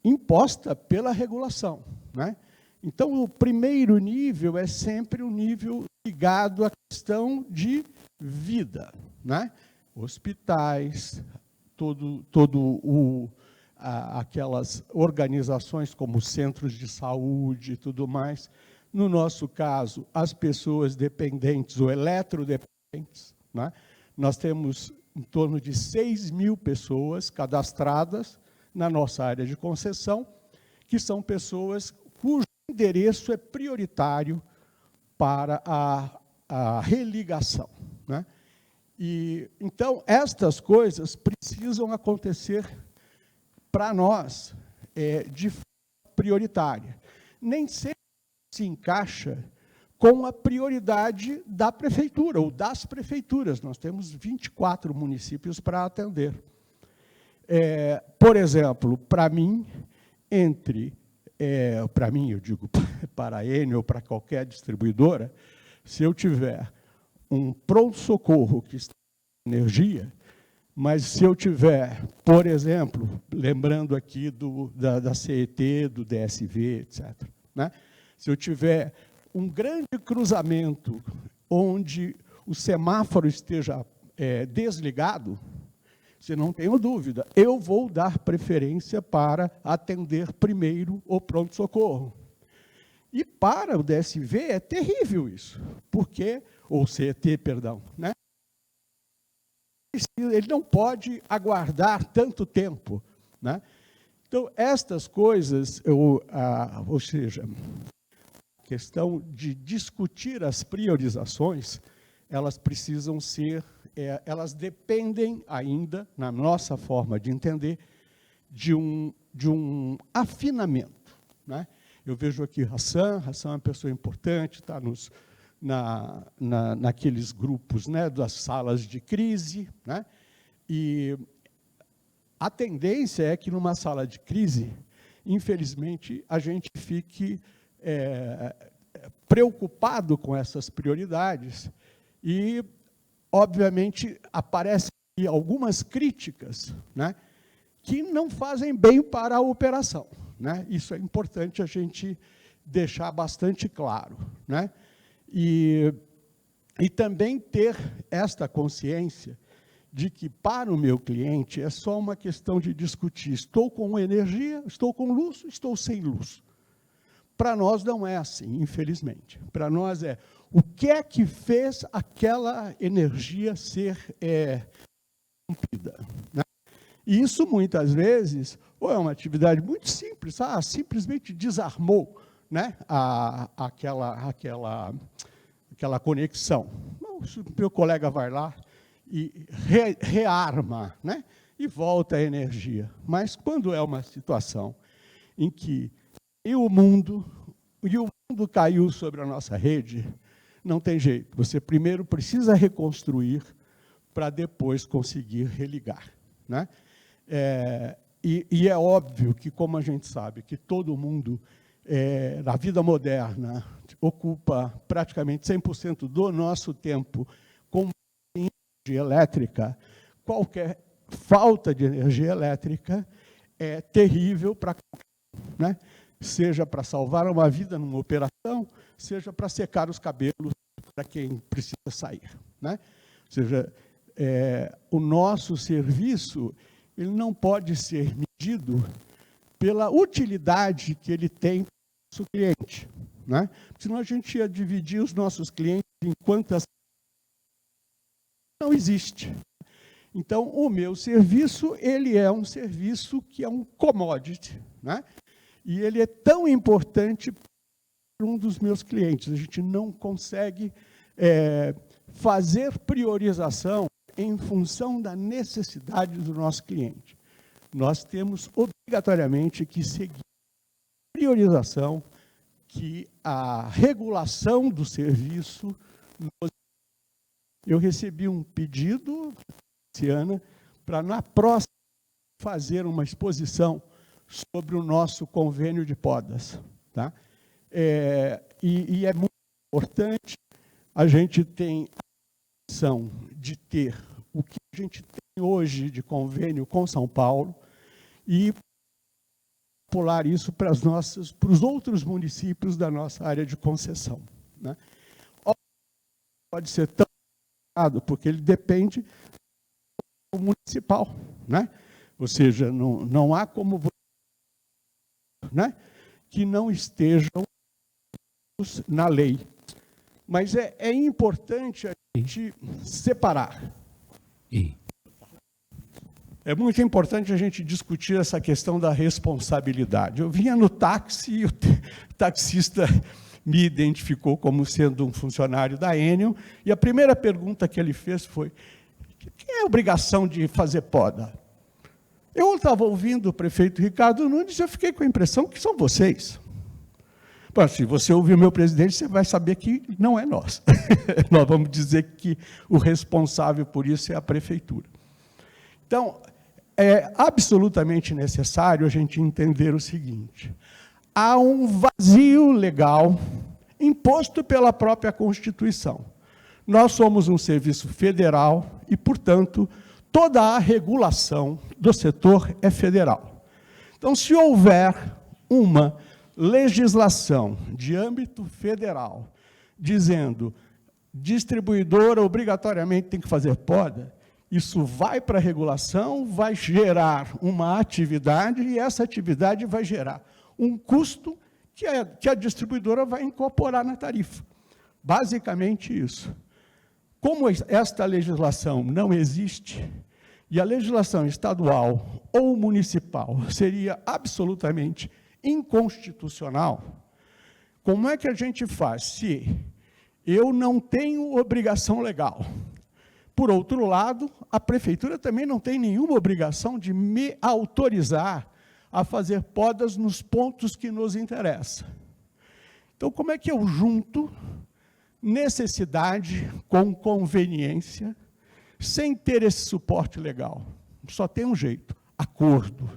imposta pela regulação, né? Então, o primeiro nível é sempre um nível ligado à questão de vida, né? Hospitais, aquelas organizações como centros de saúde e tudo mais. No nosso caso, as pessoas dependentes ou eletrodependentes, né? Nós temos em torno de 6.000 pessoas cadastradas na nossa área de concessão, que são pessoas cujo endereço é prioritário para a religação, né? E, então, estas coisas precisam acontecer para nós de forma prioritária. Nem sempre se encaixa com a prioridade da prefeitura ou das prefeituras. Nós temos 24 municípios para atender. Por exemplo, para mim, para mim, eu digo para a Enel ou para qualquer distribuidora, se eu tiver um pronto-socorro que está em energia, mas se eu tiver, por exemplo, lembrando aqui da CET, do DSV, etc., né? Se eu tiver um grande cruzamento onde o semáforo esteja desligado, se não tenho dúvida, eu vou dar preferência para atender primeiro o pronto-socorro. E para o DSV é terrível isso, porque, ou CET, perdão, né? Ele não pode aguardar tanto tempo, né? Então, estas coisas, ou seja, a questão de discutir as priorizações, elas precisam ser, elas dependem ainda, na nossa forma de entender, de um afinamento, né? Eu vejo aqui Hassan é uma pessoa importante, está naqueles grupos, né, das salas de crise, né? E a tendência é que, numa sala de crise, infelizmente, a gente fique preocupado com essas prioridades e, obviamente, aparecem algumas críticas, né, que não fazem bem para a operação, né? Isso é importante a gente deixar bastante claro, né? E E também ter esta consciência de que, para o meu cliente, é só uma questão de discutir: estou com energia, estou com luz, estou sem luz. Para nós não é assim, infelizmente. Para nós é o que é que fez aquela energia ser rompida, né? E isso, muitas vezes, ou é uma atividade muito simples, simplesmente desarmou, né, aquela conexão. O meu colega vai lá e rearma, né, e volta a energia. Mas quando é uma situação em que o mundo caiu sobre a nossa rede, não tem jeito. Você primeiro precisa reconstruir para depois conseguir religar, né? E é óbvio que, como a gente sabe, que todo mundo, na vida moderna, ocupa praticamente 100% do nosso tempo com energia elétrica, qualquer falta de energia elétrica é terrível para, né? Seja para salvar uma vida numa operação, seja para secar os cabelos para quem precisa sair, né? Ou seja, o nosso serviço, ele não pode ser medido pela utilidade que ele tem para o nosso cliente, né? Senão a gente ia dividir os nossos clientes em quantas... Não existe. Então, o meu serviço, ele é um serviço que é um commodity, né? E ele é tão importante para um dos meus clientes. A gente não consegue fazer priorização em função da necessidade do nosso cliente. Nós temos obrigatoriamente que seguir a priorização que a regulação do serviço nos... Eu recebi um pedido, Luciana, para na próxima fazer uma exposição sobre o nosso convênio de podas, tá? E é muito importante, a gente tem a missão de ter o que a gente tem hoje de convênio com São Paulo e pular isso para os outros municípios da nossa área de concessão, né? Pode ser tão complicado, porque ele depende do municipal, né? Ou seja, não há como, né, que não estejam na lei. Mas é importante a gente separar. É muito importante a gente discutir essa questão da responsabilidade. Eu vinha no táxi e o taxista me identificou como sendo um funcionário da Enel, e a primeira pergunta que ele fez foi: quem é a obrigação de fazer poda? Eu estava ouvindo o prefeito Ricardo Nunes e eu fiquei com a impressão que são vocês. Bom, se você ouvir o meu presidente, você vai saber que não é nós. Nós vamos dizer que o responsável por isso é a prefeitura. Então, é absolutamente necessário a gente entender o seguinte: há um vazio legal imposto pela própria Constituição. Nós somos um serviço federal e, portanto, toda a regulação do setor é federal. Então, se houver uma legislação de âmbito federal dizendo distribuidora obrigatoriamente tem que fazer poda, isso vai para a regulação, vai gerar uma atividade e essa atividade vai gerar um custo que a distribuidora vai incorporar na tarifa. Basicamente isso. Como esta legislação não existe, e a legislação estadual ou municipal seria absolutamente inconstitucional, como é que a gente faz se eu não tenho obrigação legal? Por outro lado, a prefeitura também não tem nenhuma obrigação de me autorizar a fazer podas nos pontos que nos interessam. Então, como é que eu junto necessidade com conveniência, sem ter esse suporte legal? Só tem um jeito: acordo.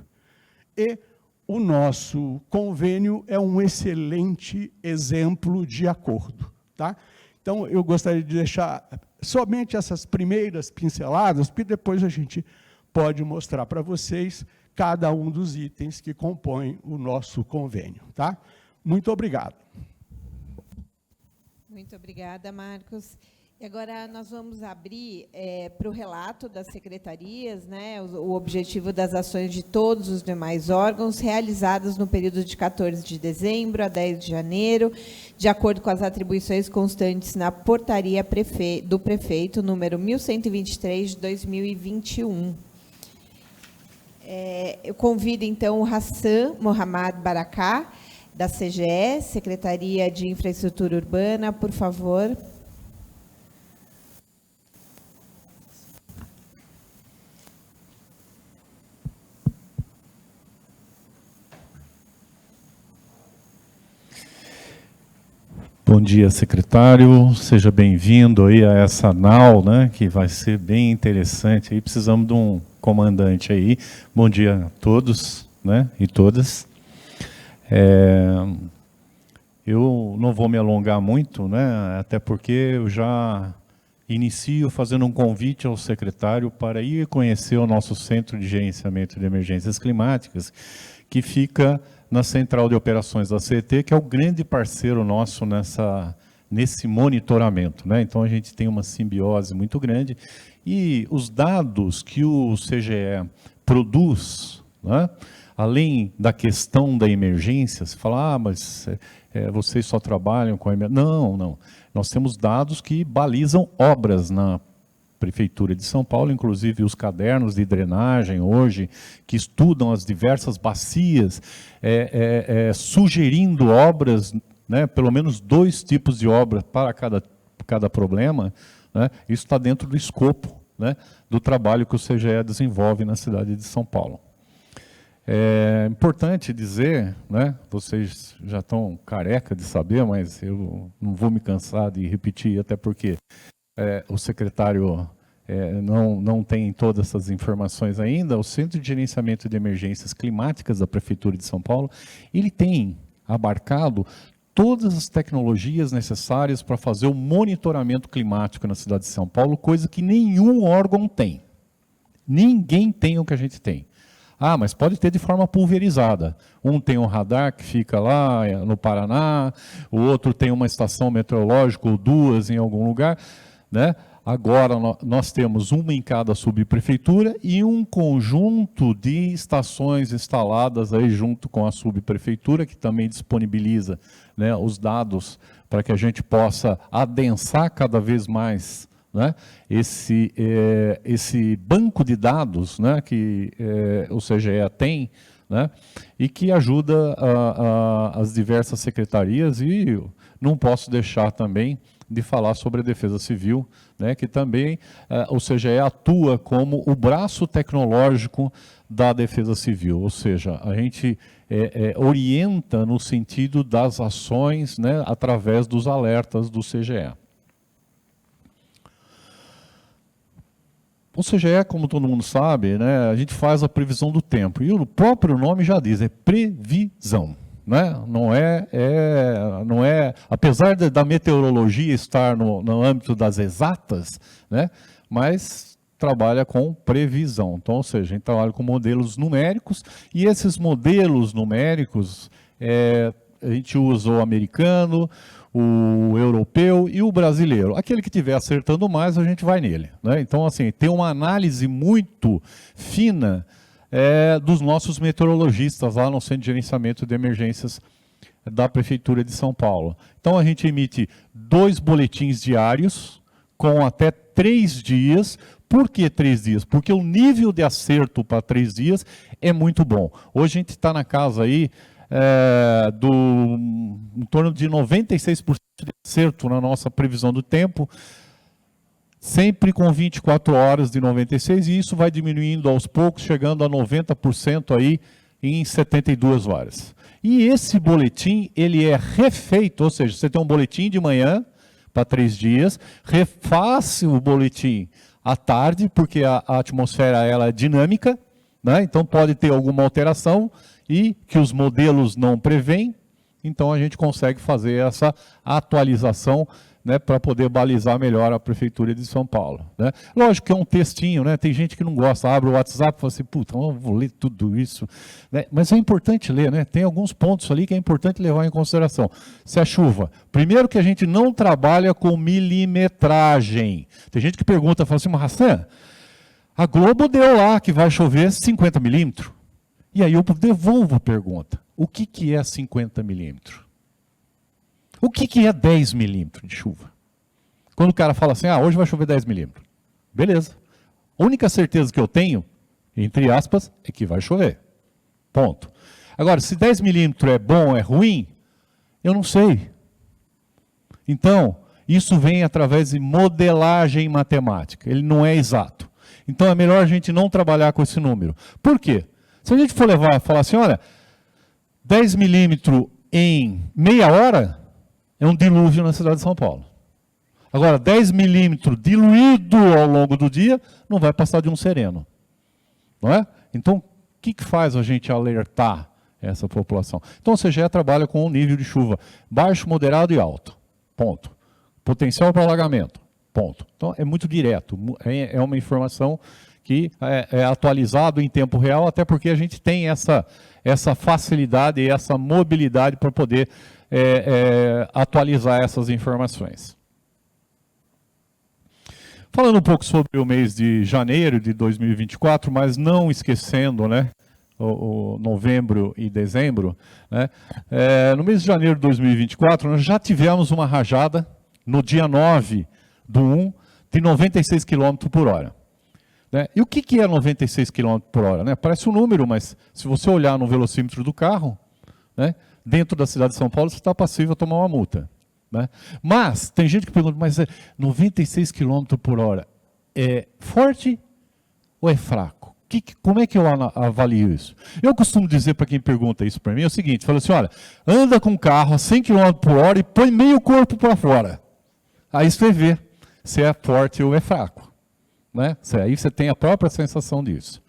E o nosso convênio é um excelente exemplo de acordo, tá? Então, eu gostaria de deixar somente essas primeiras pinceladas, porque depois a gente pode mostrar para vocês cada um dos itens que compõem o nosso convênio, tá? Muito obrigado. Muito obrigada, Marcos. E agora nós vamos abrir para o relato das secretarias, né, o objetivo das ações de todos os demais órgãos realizadas no período de 14 de dezembro a 10 de janeiro, de acordo com as atribuições constantes na portaria do prefeito, número 1123, de 2021. Eu convido, então, o Hassan Mohamed Baraká, da CGE, Secretaria de Infraestrutura Urbana, por favor. Bom dia, secretário. Seja bem-vindo aí a essa NAU, né, que vai ser bem interessante. Aí precisamos de um comandante aí. Bom dia a todos, né, e todas. Eu não vou me alongar muito, né, até porque eu já inicio fazendo um convite ao secretário para ir conhecer o nosso Centro de Gerenciamento de Emergências Climáticas, que fica na Central de Operações da CET, que é o grande parceiro nosso nesse monitoramento, né? Então, a gente tem uma simbiose muito grande. E os dados que o CGE produz, né? Além da questão da emergência, você fala, mas vocês só trabalham com a emergência. Não. Nós temos dados que balizam obras na Prefeitura de São Paulo, inclusive os cadernos de drenagem hoje, que estudam as diversas bacias, sugerindo obras, né, pelo menos 2 tipos de obras para cada problema, né, isso está dentro do escopo, né, do trabalho que o CGE desenvolve na cidade de São Paulo. É importante dizer, né, vocês já estão careca de saber, mas eu não vou me cansar de repetir, até porque o secretário não tem todas essas informações ainda. O Centro de Gerenciamento de Emergências Climáticas da Prefeitura de São Paulo, ele tem abarcado todas as tecnologias necessárias para fazer o monitoramento climático na cidade de São Paulo, coisa que nenhum órgão tem. Ninguém tem o que a gente tem. Ah, mas pode ter de forma pulverizada. Um tem um radar que fica lá no Paraná, o outro tem uma estação meteorológica ou 2 em algum lugar, né? Agora nós temos uma em cada subprefeitura e um conjunto de estações instaladas aí junto com a subprefeitura, que também disponibiliza, né, os dados para que a gente possa adensar cada vez mais, né, esse banco de dados, né, que o CGE tem, né, e que ajuda as diversas secretarias. E não posso deixar também de falar sobre a Defesa Civil, né, que também o CGE atua como o braço tecnológico da Defesa Civil, ou seja, a gente orienta no sentido das ações, né, através dos alertas do CGE. O CGE, como todo mundo sabe, né, a gente faz a previsão do tempo, e o próprio nome já diz, é previsão. Né? Não é, apesar da meteorologia estar no âmbito das exatas, né? Mas trabalha com previsão. Então, ou seja, a gente trabalha com modelos numéricos, e esses modelos numéricos, a gente usa o americano, o europeu e o brasileiro. Aquele que estiver acertando mais, a gente vai nele, né? Então, assim, tem uma análise muito fina dos nossos meteorologistas lá no Centro de Gerenciamento de Emergências da Prefeitura de São Paulo. Então, a gente emite 2 boletins diários com até 3 dias. Por que 3 dias? Porque o nível de acerto para 3 dias é muito bom. Hoje a gente está na casa aí em torno de 96% de acerto na nossa previsão do tempo, sempre com 24 horas de 96, e isso vai diminuindo aos poucos, chegando a 90% aí em 72 horas. E esse boletim, ele é refeito, ou seja, você tem um boletim de manhã para 3 dias, refaz o boletim à tarde, porque a atmosfera ela é dinâmica, né? Então pode ter alguma alteração e que os modelos não prevêem, então a gente consegue fazer essa atualização né, para poder balizar melhor a Prefeitura de São Paulo. Né? Lógico que é um textinho, né? Tem gente que não gosta, abre o WhatsApp e fala assim, puta, eu vou ler tudo isso. Né? Mas é importante ler, né? Tem alguns pontos ali que é importante levar em consideração. Se a chuva, primeiro que a gente não trabalha com milimetragem. Tem gente que pergunta, fala assim, mas Hassan, a Globo deu lá que vai chover 50 milímetros. E aí eu devolvo a pergunta, o que é 50 milímetros? O que é 10 milímetros de chuva? Quando o cara fala assim, hoje vai chover 10 milímetros. Beleza. A única certeza que eu tenho, entre aspas, é que vai chover. Ponto. Agora, se 10 milímetros é bom ou é ruim, eu não sei. Então, isso vem através de modelagem matemática. Ele não é exato. Então, é melhor a gente não trabalhar com esse número. Por quê? Se a gente for falar assim, olha, 10 milímetros em meia hora, é um dilúvio na cidade de São Paulo. Agora, 10 milímetros diluído ao longo do dia, não vai passar de um sereno. Não é? Então, o que faz a gente alertar essa população? Então, o CGE trabalha com um nível de chuva baixo, moderado e alto. Ponto. Potencial para alagamento. Ponto. Então, é muito direto. É uma informação que é atualizado em tempo real, até porque a gente tem essa facilidade e essa mobilidade para poder atualizar essas informações. Falando um pouco sobre o mês de janeiro de 2024, mas não esquecendo, né, o novembro e dezembro, né, no mês de janeiro de 2024, nós já tivemos uma rajada no dia 9/1 de 96 km por hora. Né? E o que é 96 km por hora? Né? Parece um número, mas se você olhar no velocímetro do carro, né, dentro da cidade de São Paulo, você está passível a tomar uma multa. Né? Mas, tem gente que pergunta, mas 96 km por hora é forte ou é fraco? Como é que eu avalio isso? Eu costumo dizer para quem pergunta isso para mim, é o seguinte, fala assim, olha, anda com o carro a 100 km por hora e põe meio corpo para fora. Aí você vê se é forte ou é fraco. Né? Aí você tem a própria sensação disso.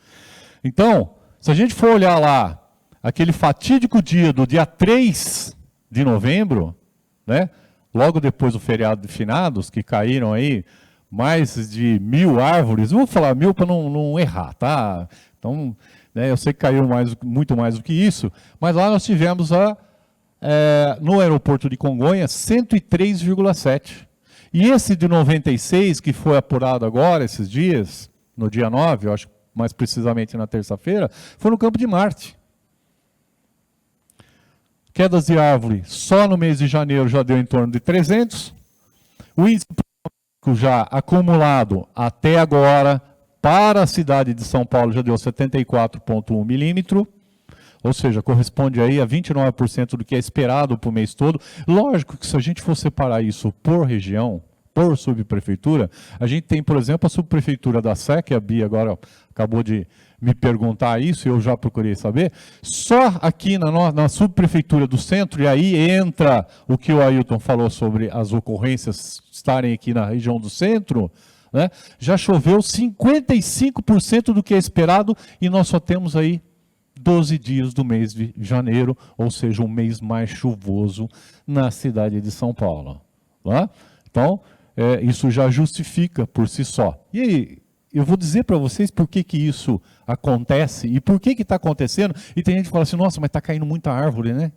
Então, se a gente for olhar lá, aquele fatídico dia do dia 3 de novembro, né? Logo depois do feriado de finados, que caíram aí mais de 1.000 árvores, eu vou falar 1.000 para não errar, tá? Então, né, eu sei que caíram muito mais do que isso, mas lá nós tivemos no aeroporto de Congonhas 103,7. E esse de 96, que foi apurado agora, esses dias, no dia 9, eu acho mais precisamente na terça-feira, foi no Campo de Marte. Quedas de árvore, só no mês de janeiro já deu em torno de 300. O índice já acumulado até agora, para a cidade de São Paulo, já deu 74,1 milímetro. Ou seja, corresponde aí a 29% do que é esperado para o mês todo. Lógico que se a gente for separar isso por região, por subprefeitura, a gente tem, por exemplo, a subprefeitura da Sé, que a Bia agora acabou de me perguntar isso, e eu já procurei saber, só aqui na subprefeitura do centro, e aí entra o que o Ailton falou sobre as ocorrências estarem aqui na região do centro, né, já choveu 55% do que é esperado, e nós só temos aí 12 dias do mês de janeiro, ou seja, o mês mais chuvoso na cidade de São Paulo. Tá? Então, isso já justifica por si só. E aí, eu vou dizer para vocês por que isso acontece e por que está acontecendo. E tem gente que fala assim, nossa, mas está caindo muita árvore, né?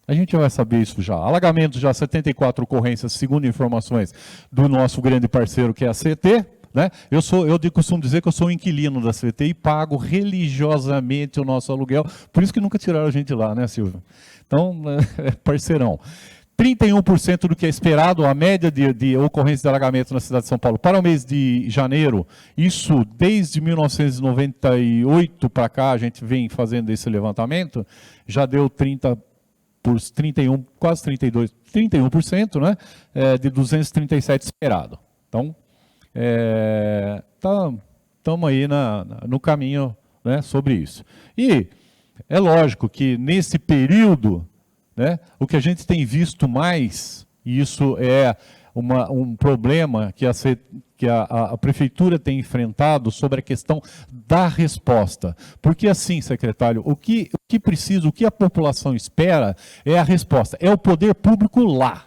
A gente vai saber isso já. Alagamento já, 74 ocorrências, segundo informações do nosso grande parceiro, que é a CT. Né? Eu costumo dizer que eu sou um inquilino da CT e pago religiosamente o nosso aluguel. Por isso que nunca tiraram a gente lá, né, Silvio? Então, é parceirão. 31% do que é esperado, a média de ocorrência de alagamento na cidade de São Paulo para o mês de janeiro, isso desde 1998 para cá, a gente vem fazendo esse levantamento, já deu 31, quase 32, 31%, né, de 237 esperado. Então, estamos aí no caminho, né, sobre isso. E é lógico que nesse período, né, o que a gente tem visto mais, e isso é um problema que a prefeitura tem enfrentado sobre a questão da resposta. Porque assim, secretário, o que precisa, o que a população espera é a resposta, é o poder público lá.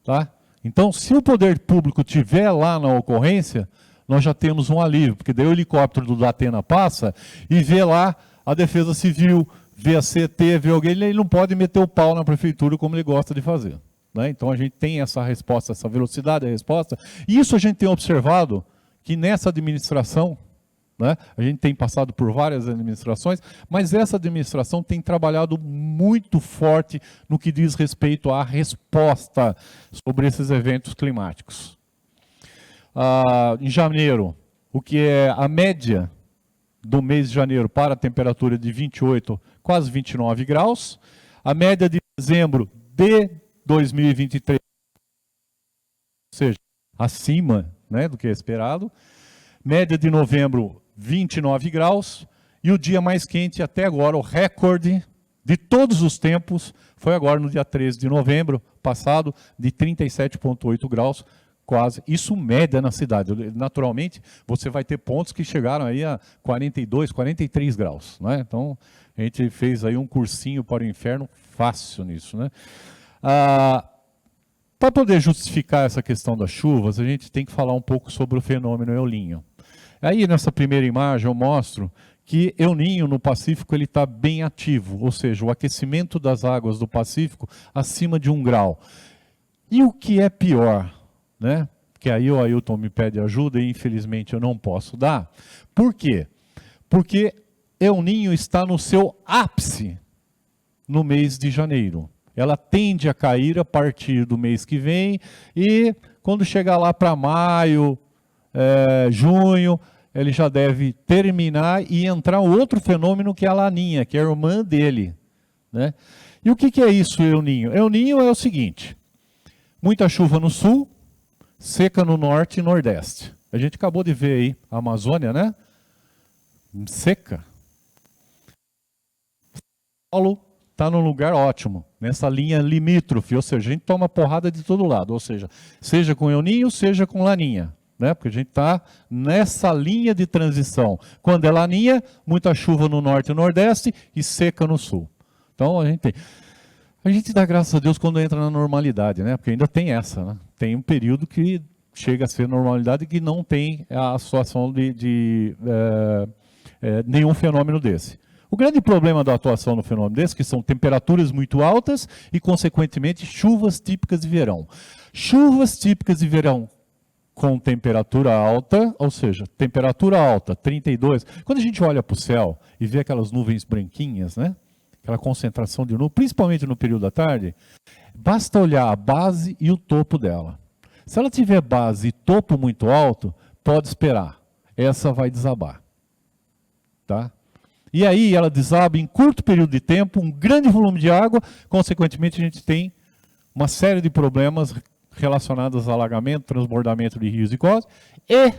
Tá? Então, se o poder público tiver lá na ocorrência, nós já temos um alívio, porque daí o helicóptero do Datena passa e vê lá a Defesa Civil, vê a CT, vê alguém, ele não pode meter o pau na prefeitura como ele gosta de fazer. Né? Então a gente tem essa resposta, essa velocidade da resposta. E isso a gente tem observado que nessa administração, né, a gente tem passado por várias administrações, mas essa administração tem trabalhado muito forte no que diz respeito à resposta sobre esses eventos climáticos. Em janeiro, o que é a média do mês de janeiro para a temperatura de 28, quase 29 graus. A média de dezembro de 2023, ou seja, acima, né, do que é esperado. Média de novembro, 29 graus. E o dia mais quente até agora, o recorde de todos os tempos, foi agora no dia 13 de novembro passado, de 37,8 graus. Quase, isso média na cidade. Naturalmente, você vai ter pontos que chegaram aí a 42, 43 graus. Né? Então, a gente fez aí um cursinho para o inferno fácil nisso. Né? Para poder justificar essa questão das chuvas, a gente tem que falar um pouco sobre o fenômeno El Niño. Aí, nessa primeira imagem, eu mostro que El Niño no Pacífico ele está bem ativo, ou seja, o aquecimento das águas do Pacífico acima de 1 grau. E o que é pior? Né? Que aí o Ailton me pede ajuda e infelizmente eu não posso dar. Por quê? Porque El Niño está no seu ápice no mês de janeiro. Ela tende a cair a partir do mês que vem e quando chegar lá para maio, junho, ele já deve terminar e entrar outro fenômeno que é a Laninha, que é a irmã dele. Né? E o que é isso, El Niño? El Niño é o seguinte, muita chuva no sul, seca no norte e nordeste. A gente acabou de ver aí a Amazônia, né? Seca. São Paulo está num lugar ótimo, nessa linha limítrofe, ou seja, a gente toma porrada de todo lado, ou seja com El Niño, seja com Laninha, né? Porque a gente está nessa linha de transição. Quando é Laninha, muita chuva no norte e nordeste e seca no sul. Então a gente dá graças a Deus quando entra na normalidade, né? Porque ainda tem essa, né? Tem um período que chega a ser normalidade e que não tem a situação de nenhum fenômeno desse. O grande problema da atuação no fenômeno desse que são temperaturas muito altas e, consequentemente, chuvas típicas de verão. Chuvas típicas de verão com temperatura alta, ou seja, temperatura alta, 32. Quando a gente olha para o céu e vê aquelas nuvens branquinhas, né? Aquela concentração de nuvem, principalmente no período da tarde, basta olhar a base e o topo dela. Se ela tiver base e topo muito alto, pode esperar. Essa vai desabar. Tá? E aí ela desaba em curto período de tempo, um grande volume de água, consequentemente a gente tem uma série de problemas relacionados a alagamento, transbordamento de rios e córregos e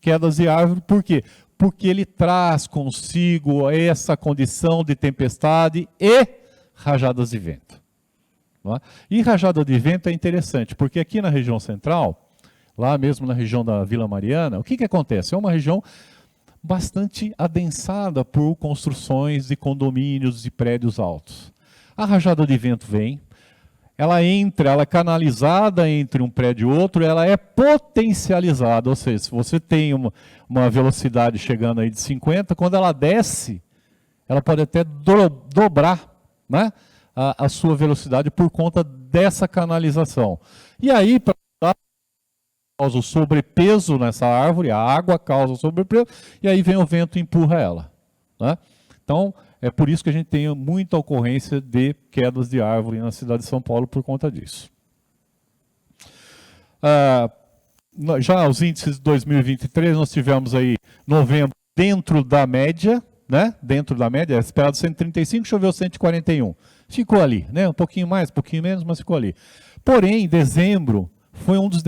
quedas de árvore. Por quê? Porque ele traz consigo essa condição de tempestade e rajadas de vento. Não é? E rajada de vento é interessante, porque aqui na região central, lá mesmo na região da Vila Mariana, o que acontece? É uma região bastante adensada por construções de condomínios e prédios altos. A rajada de vento vem, ela entra, ela é canalizada entre um prédio e outro, ela é potencializada, ou seja, se você tem uma velocidade chegando aí de 50, quando ela desce, ela pode até dobrar, né, a sua velocidade por conta dessa canalização. E aí, para causa o sobrepeso nessa árvore, a água causa o sobrepeso, e aí vem o vento e empurra ela. Né? Então, é por isso que a gente tem muita ocorrência de quedas de árvore na cidade de São Paulo por conta disso. Já os índices de 2023, nós tivemos aí novembro dentro da média, né? Dentro da média, é esperado 135, choveu 141. Ficou ali, né? Um pouquinho mais, um pouquinho menos, mas ficou ali. Porém, dezembro foi um dos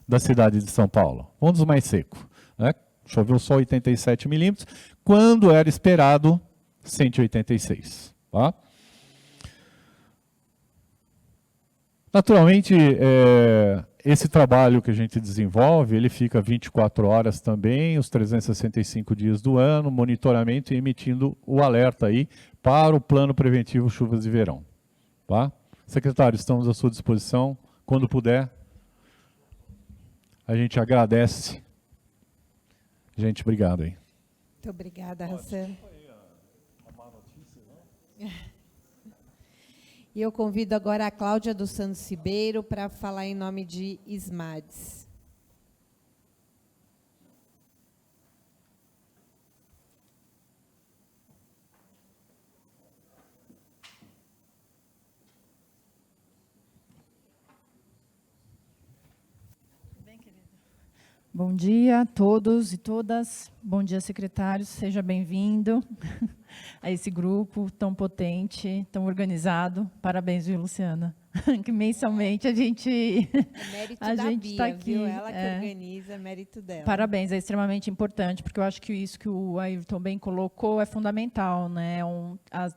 da cidade de São Paulo, um dos mais secos, né? Choveu só 87 milímetros, quando era esperado 186. Tá? Naturalmente, esse trabalho que a gente desenvolve, ele fica 24 horas também, os 365 dias do ano, monitoramento e emitindo o alerta aí para o plano preventivo chuvas de verão. Tá? Secretário, estamos à sua disposição. Quando puder, a gente agradece. Gente, obrigado aí. Muito obrigada, Hassan. E eu convido agora a Cláudia dos Santos Ribeiro para falar em nome de ISMADS. Bom dia a todos e todas. Bom dia, secretário. Seja bem-vindo a esse grupo tão potente, tão organizado. Parabéns, viu, Luciana? Que mensalmente a gente Mérito a da gente Bia, está aqui. viu? Ela que organiza, mérito dela. Parabéns, é extremamente importante, porque eu acho que isso que o Ayrton bem colocou é fundamental, né?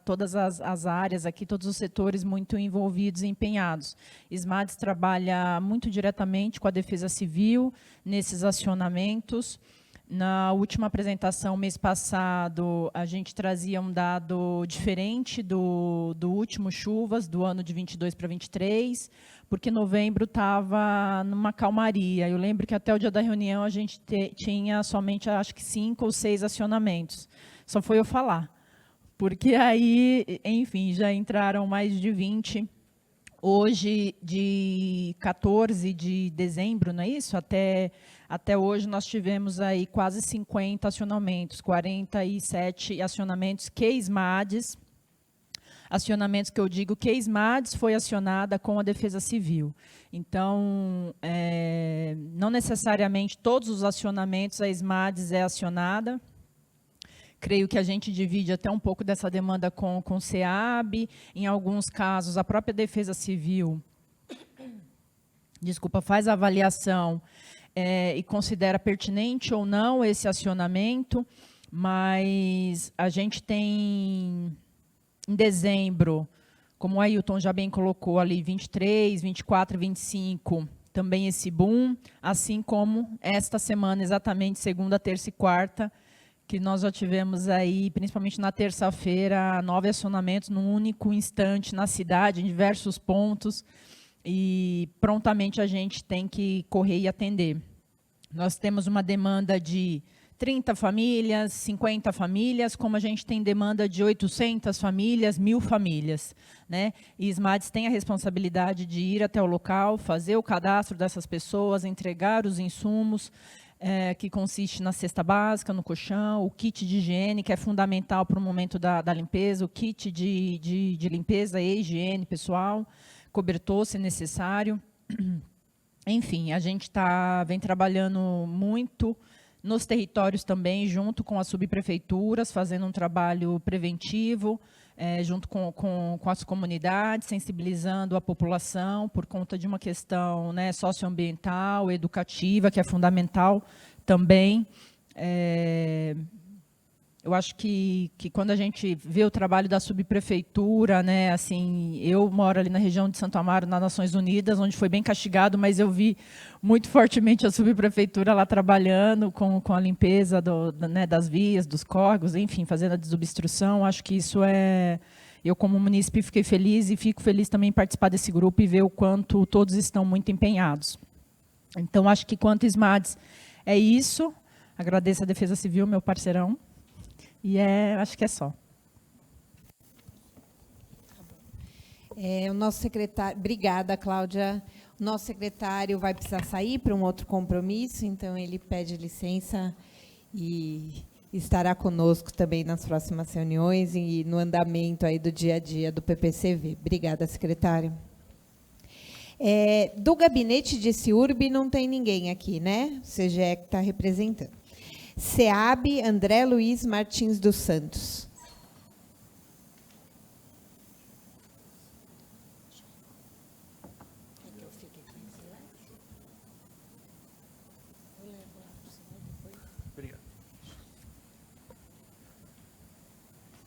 Todas as áreas aqui, todos os setores muito envolvidos e empenhados. ISMADS trabalha muito diretamente com a Defesa Civil nesses acionamentos. Na última apresentação, mês passado, a gente trazia um dado diferente do último chuvas, do ano de 22 para 23, porque novembro estava numa calmaria. Eu lembro que até o dia da reunião a gente tinha somente, acho que 5 ou 6 acionamentos. Só foi eu falar, porque aí, enfim, já entraram mais de 20. Hoje, de 14 de dezembro, não é isso? Até hoje nós tivemos aí quase 50 acionamentos, 47 acionamentos que ISMADS, acionamentos que eu digo que ISMADS foi acionada com a Defesa Civil. Então, não necessariamente todos os acionamentos a ISMADS é acionada. Creio que a gente divide até um pouco dessa demanda com o SEAB. Em alguns casos, a própria Defesa Civil, faz a avaliação e considera pertinente ou não esse acionamento, mas a gente tem, em dezembro, como o Ailton já bem colocou ali, 23, 24, 25, também esse boom, assim como esta semana, exatamente segunda, terça e quarta, que nós já tivemos aí, principalmente na terça-feira, 9 acionamentos num único instante na cidade, em diversos pontos, e prontamente a gente tem que correr e atender. Nós temos uma demanda de 30 famílias, 50 famílias, como a gente tem demanda de 800 famílias, 1.000 famílias, né? E ISMADS tem a responsabilidade de ir até o local, fazer o cadastro dessas pessoas, entregar os insumos, que consiste na cesta básica, no colchão, o kit de higiene, que é fundamental para o momento da limpeza, o kit de limpeza e higiene pessoal, cobertor, se necessário. Enfim, a gente vem trabalhando muito nos territórios também, junto com as subprefeituras, fazendo um trabalho preventivo, junto com as comunidades, sensibilizando a população por conta de uma questão, né, socioambiental, educativa, que é fundamental também. Eu acho que quando a gente vê o trabalho da subprefeitura, né, assim, eu moro ali na região de Santo Amaro, nas Nações Unidas, onde foi bem castigado, mas eu vi muito fortemente a subprefeitura lá trabalhando com a limpeza das vias, dos córregos, enfim, fazendo a desobstrução. Acho que isso eu, como munícipe, fiquei feliz e fico feliz também em participar desse grupo e ver o quanto todos estão muito empenhados. Então, acho que quanto ISMADS é isso. Agradeço a Defesa Civil, meu parceirão. E acho que é só. O nosso secretário, obrigada, Cláudia. O nosso secretário vai precisar sair para um outro compromisso, então ele pede licença e estará conosco também nas próximas reuniões e no andamento aí do dia a dia do PPCV. Obrigada, secretário. Do gabinete de CIURB não tem ninguém aqui, né? O CGE que está representando. SEAB, André Luiz Martins dos Santos.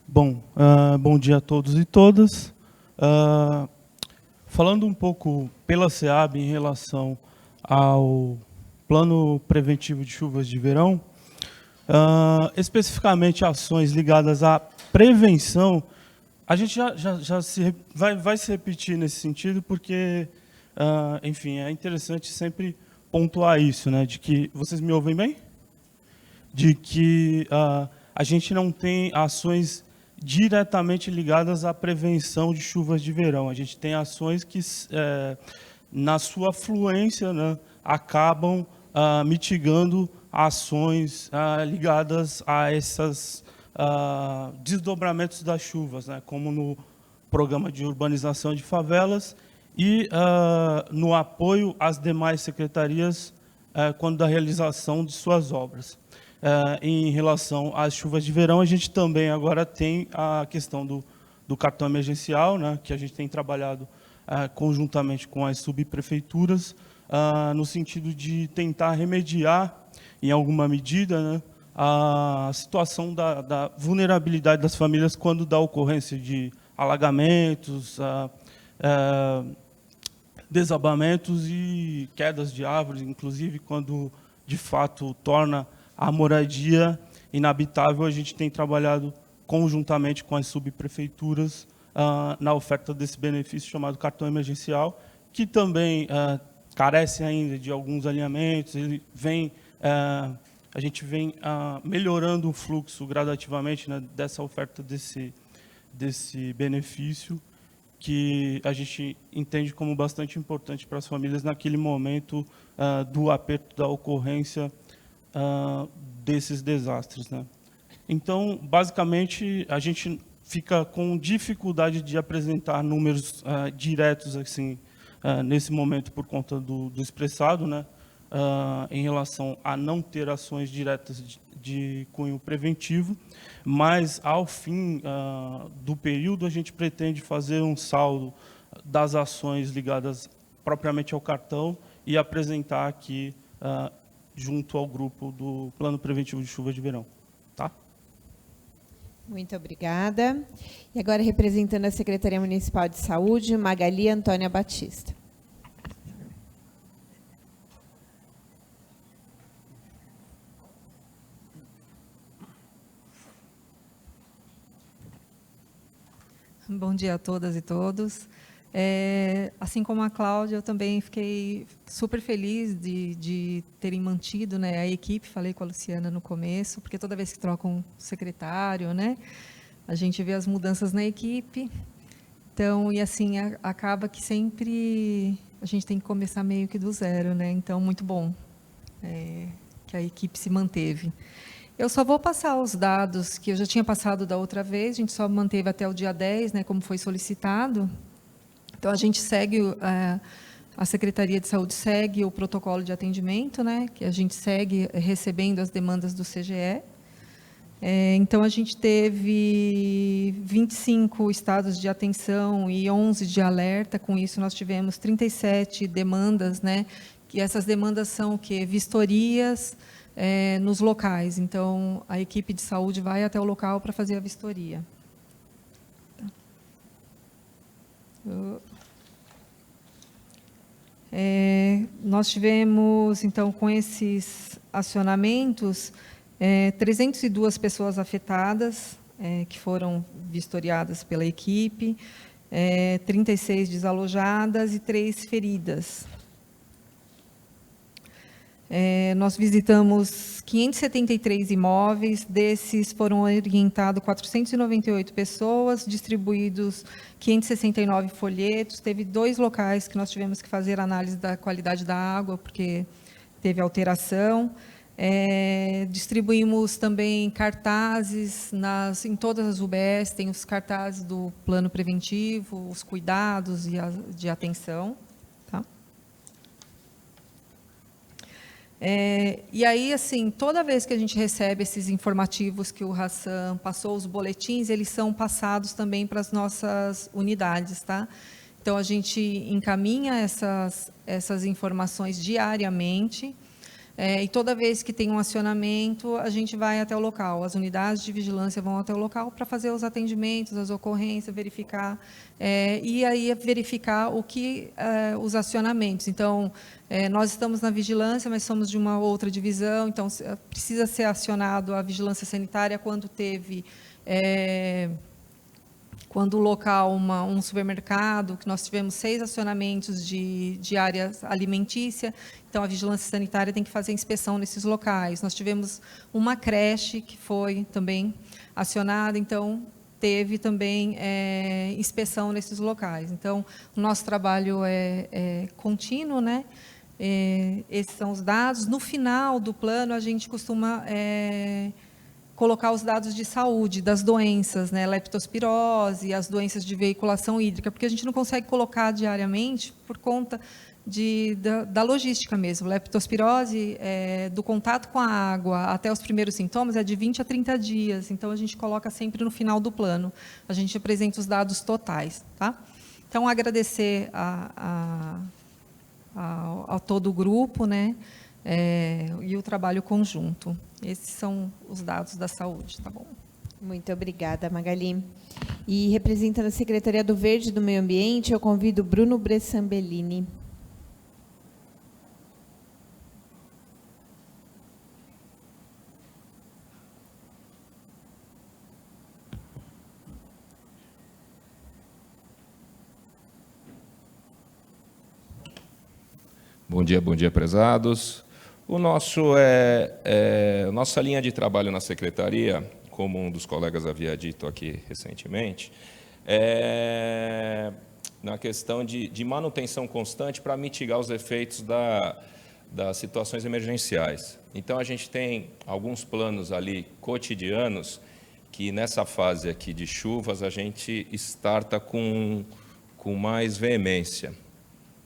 Bom, bom dia a todos e todas. Falando um pouco pela SEAB em relação ao Plano Preventivo de Chuvas de Verão, especificamente ações ligadas à prevenção, A gente vai se repetir nesse sentido, porque, enfim, é interessante sempre pontuar isso, né? De que, vocês me ouvem bem? De que a gente não tem ações diretamente ligadas à prevenção de chuvas de verão. A gente tem ações que, na sua fluência, né, acabam mitigando ações ligadas a esses desdobramentos das chuvas, né, como no programa de urbanização de favelas e no apoio às demais secretarias quando da realização de suas obras. Em relação às chuvas de verão, a gente também agora tem a questão do cartão emergencial, né, que a gente tem trabalhado conjuntamente com as subprefeituras, no sentido de tentar remediar, em alguma medida, né, a situação da vulnerabilidade das famílias quando da ocorrência de alagamentos, desabamentos e quedas de árvores, inclusive quando, de fato, torna a moradia inabitável. A gente tem trabalhado conjuntamente com as subprefeituras na oferta desse benefício chamado cartão emergencial, que também carece ainda de alguns alinhamentos. Ele vem, a gente vem melhorando o fluxo gradativamente, né, dessa oferta desse benefício, que a gente entende como bastante importante para as famílias naquele momento do aperto da ocorrência desses desastres, né? Então, basicamente, a gente fica com dificuldade de apresentar números diretos assim nesse momento por conta do expressado, né? Em relação a não ter ações diretas de cunho preventivo, mas ao fim do período a gente pretende fazer um saldo das ações ligadas propriamente ao cartão e apresentar aqui junto ao grupo do Plano Preventivo de Chuva de Verão. Tá? Muito obrigada. E agora, representando a Secretaria Municipal de Saúde, Magali Antônia Batista. Bom dia a todas e todos. Assim como a Cláudia, eu também fiquei super feliz de terem mantido, né, a equipe. Falei com a Luciana no começo, porque toda vez que troca um secretário, né, a gente vê as mudanças na equipe. Então, e assim, acaba que sempre a gente tem que começar meio que do zero, né? Então, muito bom que a equipe se manteve. Eu só vou passar os dados que eu já tinha passado da outra vez, a gente só manteve até o dia 10, né, como foi solicitado. Então, a gente segue, a Secretaria de Saúde segue o protocolo de atendimento, né, que a gente segue recebendo as demandas do CGE. Então, a gente teve 25 estados de atenção e 11 de alerta. Com isso, nós tivemos 37 demandas, né, que essas demandas são o quê? Vistorias nos locais. Então, a equipe de saúde vai até o local para fazer a vistoria. Nós tivemos, então, com esses acionamentos, 302 pessoas afetadas, que foram vistoriadas pela equipe, 36 desalojadas e 3 feridas. Nós visitamos 573 imóveis, desses foram orientados 498 pessoas, distribuídos 569 folhetos. Teve 2 locais que nós tivemos que fazer análise da qualidade da água, porque teve alteração. Distribuímos também cartazes em todas as UBS, tem os cartazes do plano preventivo, os cuidados e de atenção. E aí, assim, toda vez que a gente recebe esses informativos que o Hassan passou, os boletins, eles são passados também para as nossas unidades, tá? Então, a gente encaminha essas informações diariamente, e toda vez que tem um acionamento, a gente vai até o local. As unidades de vigilância vão até o local para fazer os atendimentos, as ocorrências, verificar, e aí verificar o que os acionamentos. Então, nós estamos na vigilância, mas somos de uma outra divisão, então precisa ser acionado a vigilância sanitária quando teve quando o local, um supermercado, que nós tivemos 6 acionamentos de área alimentícia, então a vigilância sanitária tem que fazer inspeção nesses locais. Nós tivemos uma creche que foi também acionada, então teve também inspeção nesses locais. Então, o nosso trabalho é contínuo, né? Esses são os dados. No final do plano, a gente costuma colocar os dados de saúde, das doenças, né, leptospirose, as doenças de veiculação hídrica, porque a gente não consegue colocar diariamente por conta da logística mesmo. Leptospirose, do contato com a água até os primeiros sintomas, é de 20 a 30 dias, então a gente coloca sempre no final do plano. A gente apresenta os dados totais. Tá? Então, agradecer a todo o grupo, né, e o trabalho conjunto. Esses são os dados da saúde, tá bom? Muito obrigada, Magali. E representando a Secretaria do Verde e do Meio Ambiente, eu convido Bruno Bressambellini. Bom dia, prezados. Nossa linha de trabalho na Secretaria, como um dos colegas havia dito aqui recentemente, na questão de manutenção constante para mitigar os efeitos das situações emergenciais. Então, a gente tem alguns planos ali cotidianos que, nessa fase aqui de chuvas, a gente starta com mais veemência,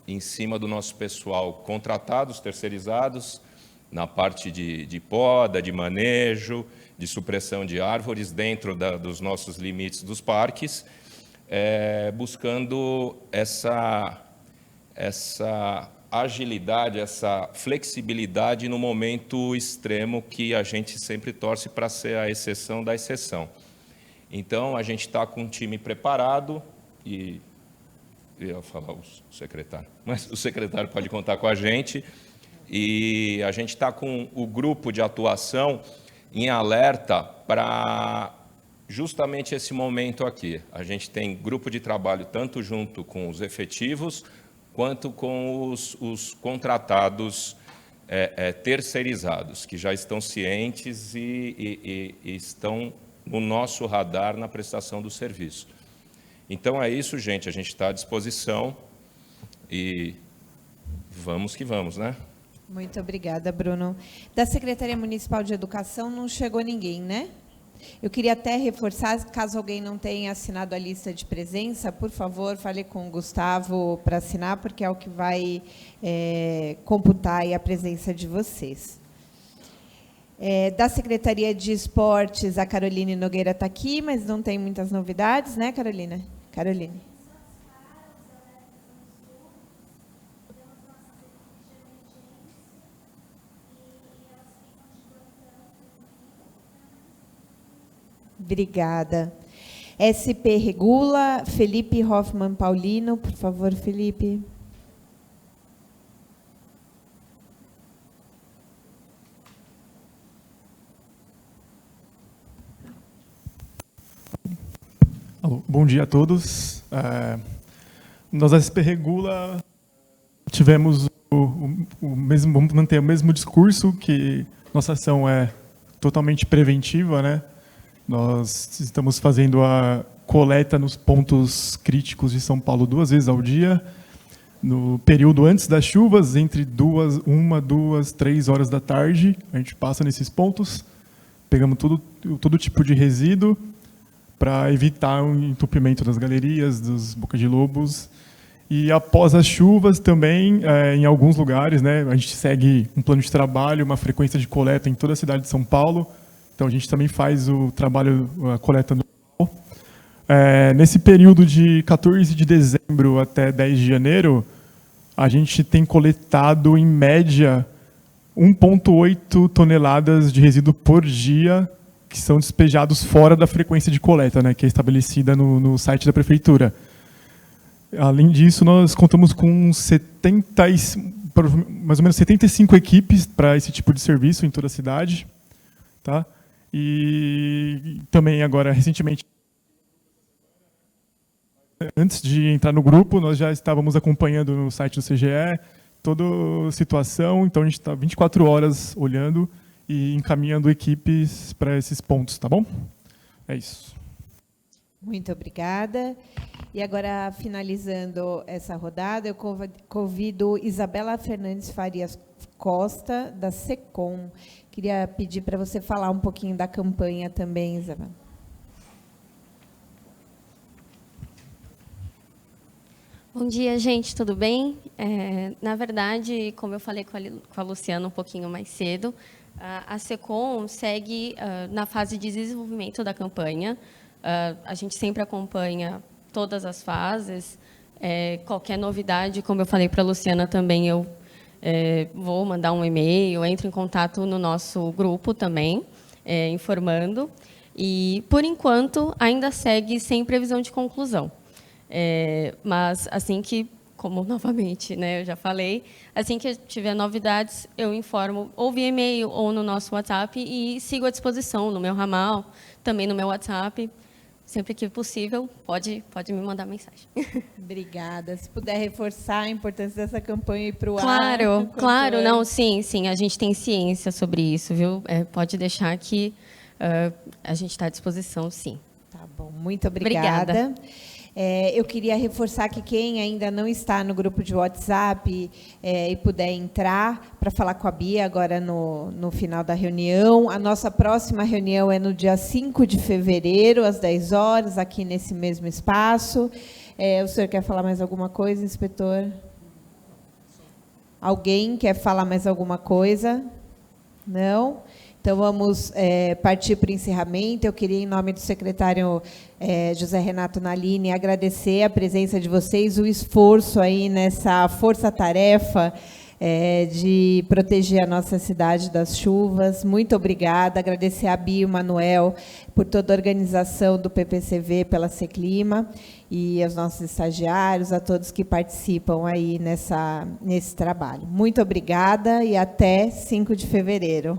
em cima do nosso pessoal contratados, terceirizados, na parte de poda, de manejo, de supressão de árvores, dentro dos nossos limites dos parques, buscando essa agilidade, essa flexibilidade no momento extremo que a gente sempre torce para ser a exceção da exceção. Então, a gente está com um time preparado e... Eu ia falar o secretário, mas o secretário pode contar com a gente. E a gente está com o grupo de atuação em alerta para justamente esse momento aqui. A gente tem grupo de trabalho tanto junto com os efetivos, quanto com os contratados terceirizados, que já estão cientes e estão no nosso radar na prestação do serviço. Então, é isso, gente. A gente está à disposição e vamos que vamos, né? Muito obrigada, Bruno. Da Secretaria Municipal de Educação não chegou ninguém, né? Eu queria até reforçar, caso alguém não tenha assinado a lista de presença, por favor, fale com o Gustavo para assinar, porque é o que vai computar aí a presença de vocês. Da Secretaria de Esportes, a Caroline Nogueira está aqui, mas não tem muitas novidades, né, Carolina? Caroline. Obrigada. SP Regula, Felipe Hoffmann Paulino, por favor, Felipe. Bom dia a todos. Nós, a SP Regula, tivemos vamos manter o mesmo discurso, que nossa ação é totalmente preventiva, né? Nós estamos fazendo a coleta nos pontos críticos de São Paulo 2 vezes ao dia, no período antes das chuvas, entre 1, 2, 3 horas da tarde, a gente passa nesses pontos, pegamos todo tipo de resíduo, para evitar o entupimento das galerias, dos Boca de Lobos. E após as chuvas também, em alguns lugares, né, a gente segue um plano de trabalho, uma frequência de coleta em toda a cidade de São Paulo. Então, a gente também faz o trabalho, a coleta anual. Nesse período de 14 de dezembro até 10 de janeiro, a gente tem coletado, em média, 1,8 toneladas de resíduo por dia, que são despejados fora da frequência de coleta, né, que é estabelecida no site da Prefeitura. Além disso, nós contamos com mais ou menos 75 equipes para esse tipo de serviço em toda a cidade. Tá? E também, agora, recentemente, antes de entrar no grupo, nós já estávamos acompanhando no site do CGE toda a situação, então a gente está 24 horas olhando e encaminhando equipes para esses pontos, tá bom? É isso. Muito obrigada. E agora, finalizando essa rodada, eu convido Isabela Fernandes Farias Costa, da SECOM. Queria pedir para você falar um pouquinho da campanha também, Isabela. Bom dia, gente, tudo bem? Na verdade, como eu falei com a Luciana um pouquinho mais cedo, a SECOM segue na fase de desenvolvimento da campanha. A gente sempre acompanha todas as fases. Qualquer novidade, como eu falei para a Luciana também, eu vou mandar um e-mail, entro em contato no nosso grupo também, informando. E, por enquanto, ainda segue sem previsão de conclusão. Mas, assim que, como novamente, né, eu já falei, assim que tiver novidades, eu informo ou via e-mail ou no nosso WhatsApp e sigo à disposição no meu ramal, também no meu WhatsApp. Sempre que possível, pode me mandar mensagem. Obrigada. Se puder reforçar a importância dessa campanha e para o ar. Claro, não, sim, a gente tem ciência sobre isso, viu? Pode deixar que a gente está à disposição, sim. Tá bom, muito obrigada. Eu queria reforçar que quem ainda não está no grupo de WhatsApp e puder entrar para falar com a Bia agora no final da reunião. A nossa próxima reunião é no dia 5 de fevereiro, às 10 horas, aqui nesse mesmo espaço. O senhor quer falar mais alguma coisa, inspetor? Alguém quer falar mais alguma coisa? Não? Então, vamos partir para o encerramento. Eu queria, em nome do secretário José Renato Nalini, agradecer a presença de vocês, o esforço aí nessa força-tarefa de proteger a nossa cidade das chuvas. Muito obrigada. Agradecer a Bia e o Manuel por toda a organização do PPCV, pela Seclima, e aos nossos estagiários, a todos que participam aí nesse trabalho. Muito obrigada e até 5 de fevereiro.